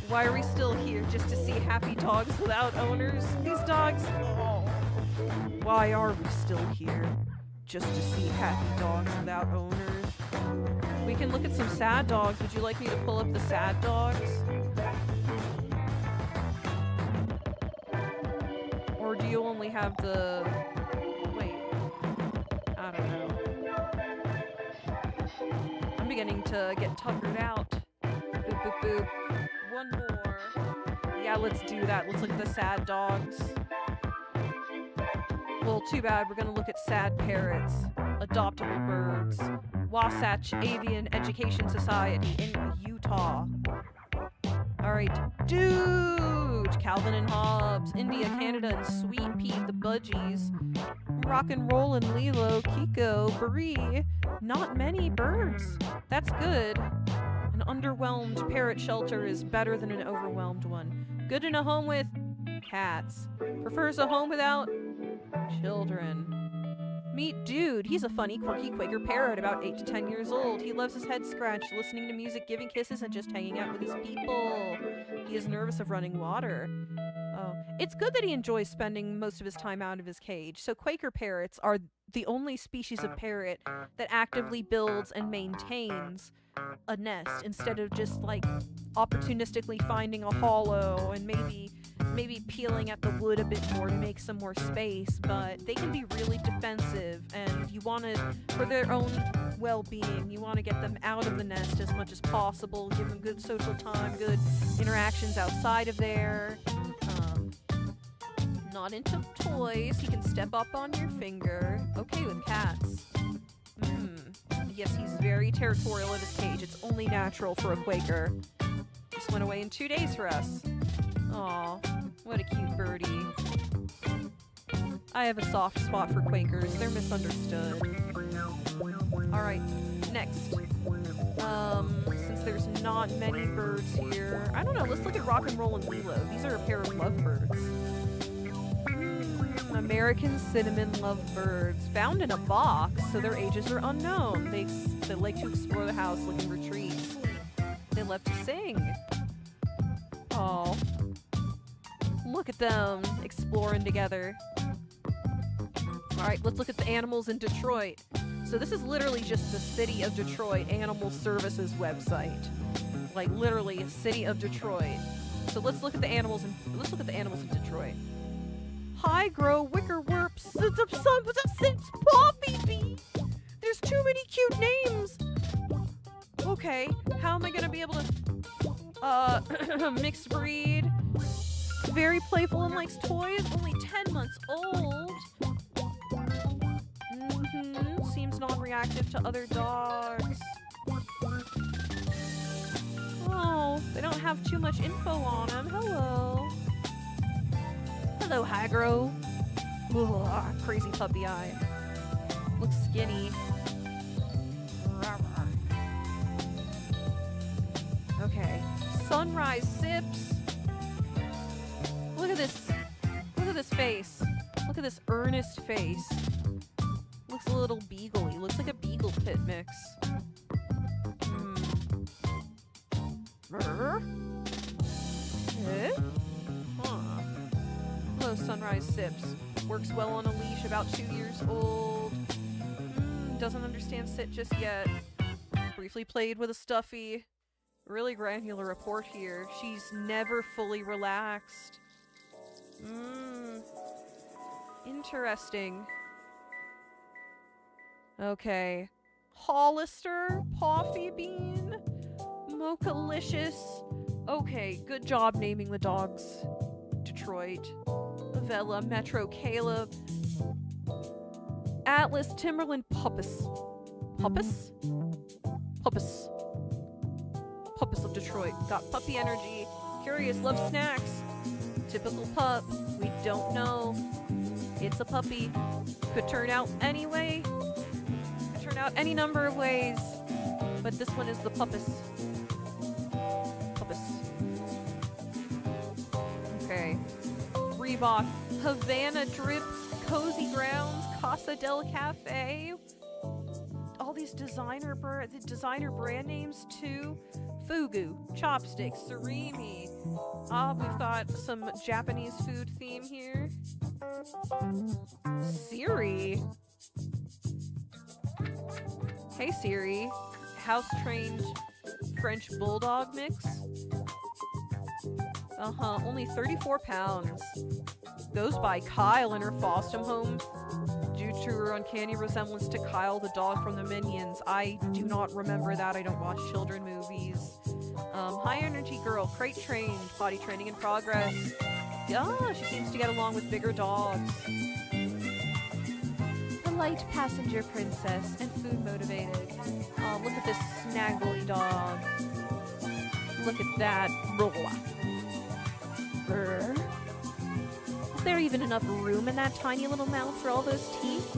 Why are we still here? Just to see happy dogs without owners? These dogs... Oh. Why are we still here? Just to see happy dogs without owners? We can look at some sad dogs. Would you like me to pull up the sad dogs? Or do you only have the... Wait. I don't know. I'm beginning to get tuckered out. Boop, boop, boop. One more. Yeah, let's do that. Let's look at the sad dogs. Well, too bad. We're gonna look at sad parrots. Adoptable birds. Wasatch Avian Education Society in Utah. Alright, dude! Calvin and Hobbes, India, Canada, and Sweet Pea, the Budgies. Rock and Roll and Lilo, Kiko, Brie. Not many birds. That's good. An underwhelmed parrot shelter is better than an overwhelmed one. Good in a home with cats. Prefers a home without children. Meet Dude. He's a funny, quirky Quaker parrot about 8 to 10 years old. He loves his head scratched, listening to music, giving kisses, and just hanging out with his people. He is nervous of running water. Oh. It's good that he enjoys spending most of his time out of his cage. So Quaker parrots are the only species of parrot that actively builds and maintains a nest instead of just like opportunistically finding a hollow and maybe peeling at the wood a bit more to make some more space. But they can be really defensive, and you want to, for their own well-being, you want to get them out of the nest as much as possible, give them good social time, good interactions outside of there. Not into toys. He can step up on your finger. Okay with cats. Yes, he's very territorial in his cage. It's only natural for a Quaker. Just went away in 2 days for us. Aw, what a cute birdie. I have a soft spot for Quakers. They're misunderstood. Alright, next. Since there's not many birds here... I don't know, let's look at Rock and Roll and Lilo. These are a pair of lovebirds. American cinnamon lovebirds. Found in a box, so their ages are unknown. They like to explore the house looking for treats. They love to sing. Oh, look at them exploring together. Alright, let's look at the animals in Detroit. So this is literally just the City of Detroit Animal Services website. Like literally, City of Detroit. So let's look at the animals in Detroit. High grow wickerworps. Poppy bee. There's too many cute names. Okay, how am I gonna be able to mixed breed? Very playful and likes toys. Only 10 months old. Seems non-reactive to other dogs. Oh, they don't have too much info on him. Hello. Hello, Hagro. Ugh, crazy puppy eye. Looks skinny. Okay. Sunrise sips. Look at this. Look at this face. Look at this earnest face. Looks a little beagle-y. Looks like a beagle pit mix. Eh? Huh. Hello, Sunrise Sips. Works well on a leash, about 2 years old. Doesn't understand sit just yet. Briefly played with a stuffy. Really granular report here. She's never fully relaxed. Interesting. Okay. Hollister, Coffee Bean, Mochalicious. Okay, good job naming the dogs. Detroit, Avella, Metro, Caleb, Atlas, Timberland, Puppis. Puppis? Puppis. Puppis of Detroit. Got puppy energy. Curious, loves snacks. Typical pup. We don't know. It's a puppy. Could turn out anyway. Could turn out any number of ways. But this one is the Puppis. Puppis. Okay. Reebok. Havana Drip. Cozy Grounds. Casa del Cafe. All these designer brand names too. Fugu, Chopsticks, Surimi. We've got some Japanese food theme here. Siri. Hey Siri. House-trained French Bulldog mix. Only 34 pounds. Goes by Kyle in her foster home. Due to her uncanny resemblance to Kyle, the dog from the Minions. I do not remember that. I don't watch children movies. High energy girl, crate trained, potty training in progress. Yeah, she seems to get along with bigger dogs. The light passenger princess and food motivated. Look at this snaggly dog. Look at that. Is there even enough room in that tiny little mouth for all those teeth?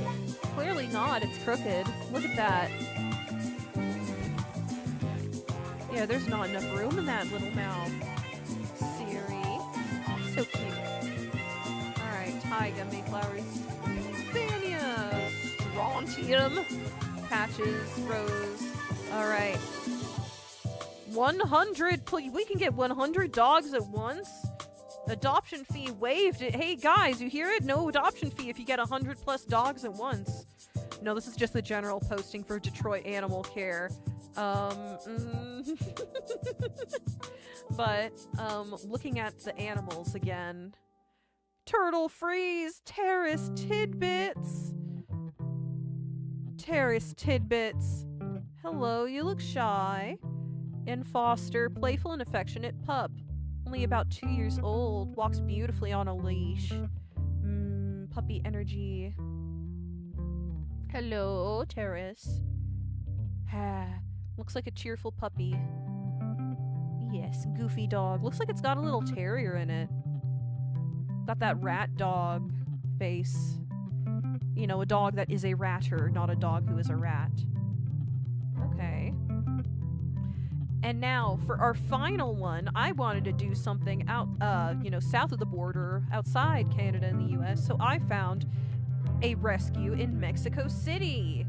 Clearly not, it's crooked. Look at that. Yeah, there's not enough room in that little mouth. Siri. So cute. Alright, Tyga, Mayflowers. Vania! Strontium. Patches, Rose. Alright. 100, please. We can get 100 dogs at once? Adoption fee waived. Hey guys, you hear it? No adoption fee if you get 100 plus dogs at once. No, this is just the general posting for Detroit Animal Care. But, looking at the animals again. Turtle Freeze, Terrace Tidbits. Terrace Tidbits. Hello, you look shy. And Foster, playful and affectionate pup. Only about 2 years old, walks beautifully on a leash. Puppy energy. Hello, Terrace. Looks like a cheerful puppy. Yes, goofy dog. Looks like it's got a little terrier in it. Got that rat dog face. You know, a dog that is a ratter, not a dog who is a rat. Okay. And now, for our final one, I wanted to do something out, south of the border, outside Canada and the US, so I found a rescue in Mexico City.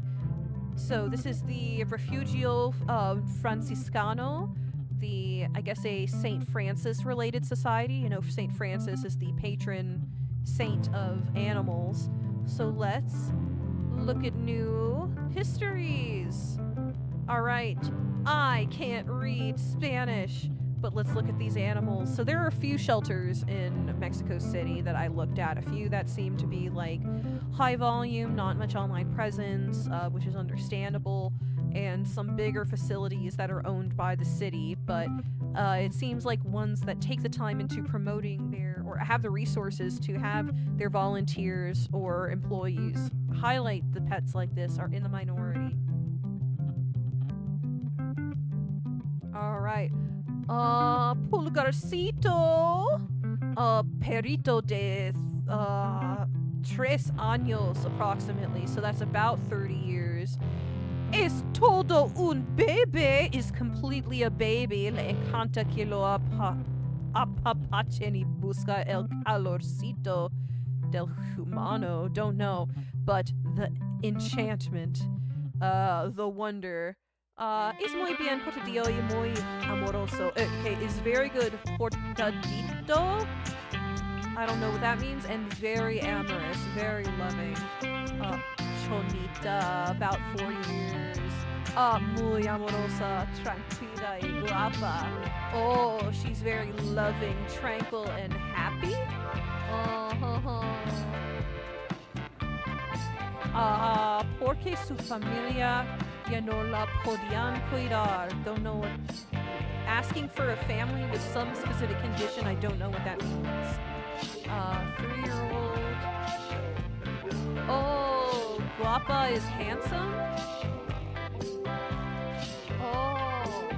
So this is the Refugio Franciscano, I guess a St. Francis related society. You know, St. Francis is the patron saint of animals. So let's look at new histories. All right. I can't read Spanish, but let's look at these animals. So there are a few shelters in Mexico City that I looked at. A few that seem to be like high volume, not much online presence, which is understandable, and some bigger facilities that are owned by the city. But it seems like ones that take the time into promoting or have the resources to have their volunteers or employees highlight the pets like this are in the minority. All right. Pulgarcito. Perrito de tres años approximately, so that's about 30 years. Es todo un bebé, is completely a baby. Le encanta que lo apapachen y busca el calorcito del humano. Don't know, but the enchantment, the wonder. Es muy bien portadillo y muy amoroso. Okay, is very good portadito. I don't know what that means. And very amorous, very loving. Chonita, about 4 years. Muy amorosa, tranquila y guapa. Oh, she's very loving, tranquil, and happy. Porque su familia ya no la podían cuidar. Don't know what. Asking for a family with some specific condition, I don't know what that means. 3-year-old. Oh, guapa is handsome? Oh.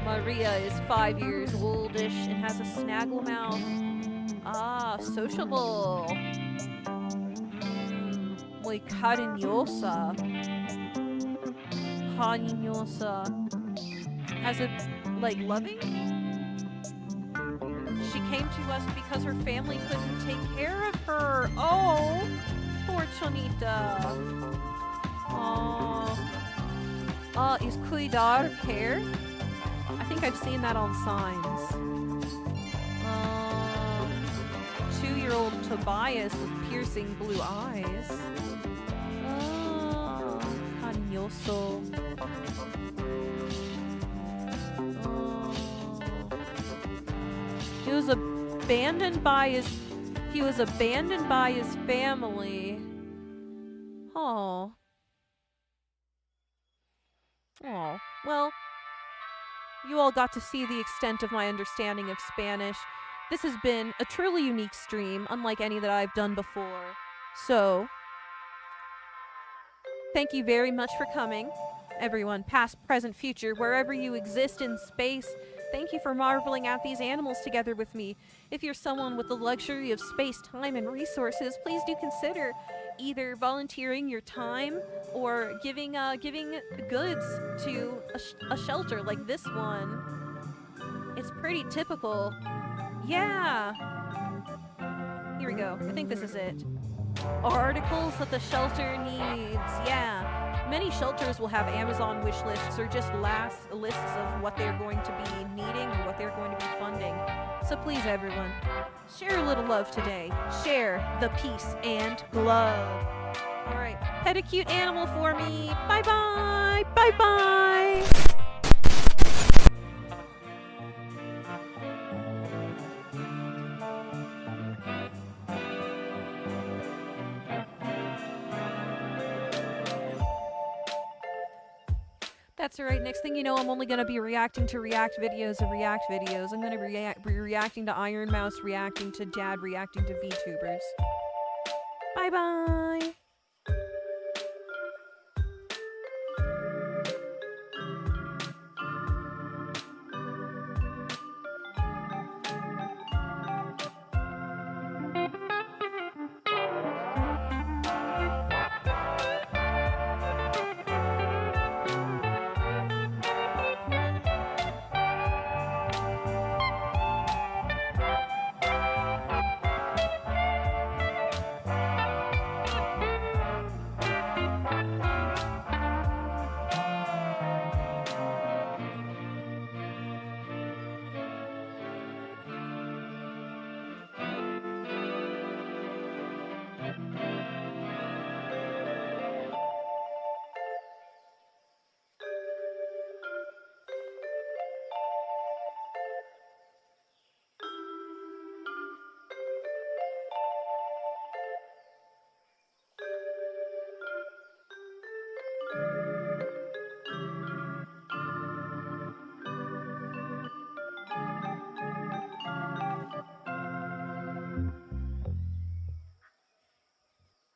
Maria is 5 years oldish and has a snaggle mouth. Sociable. Muy cariñosa. Cariñosa. Has it, like, loving? She came to us because her family couldn't take care of her. Oh, poor Chonita. Is cuidar care? I think I've seen that on signs. 2-year-old Tobias with piercing blue eyes. Cariñoso. He was abandoned by his family. Oh. Oh. Well, you all got to see the extent of my understanding of Spanish. This has been a truly unique stream, unlike any that I've done before. So, thank you very much for coming, everyone, past, present, future, wherever you exist in space. Thank you for marveling at these animals together with me. If you're someone with the luxury of space, time, and resources, please do consider either volunteering your time or giving goods to a shelter like this one. It's pretty typical. Yeah. Here we go. I think this is it. Articles that the shelter needs. Yeah. Many shelters will have Amazon wish lists or just lists of what they're going to be needing or what they're going to be funding. So please, everyone, share a little love today. Share the peace and love. All right. Pet a cute animal for me. Bye-bye. Bye-bye. That's alright. Next thing you know, I'm only going to be reacting to React videos of React videos. I'm going to be reacting to Iron Mouse, reacting to Dad, reacting to VTubers. Bye-bye!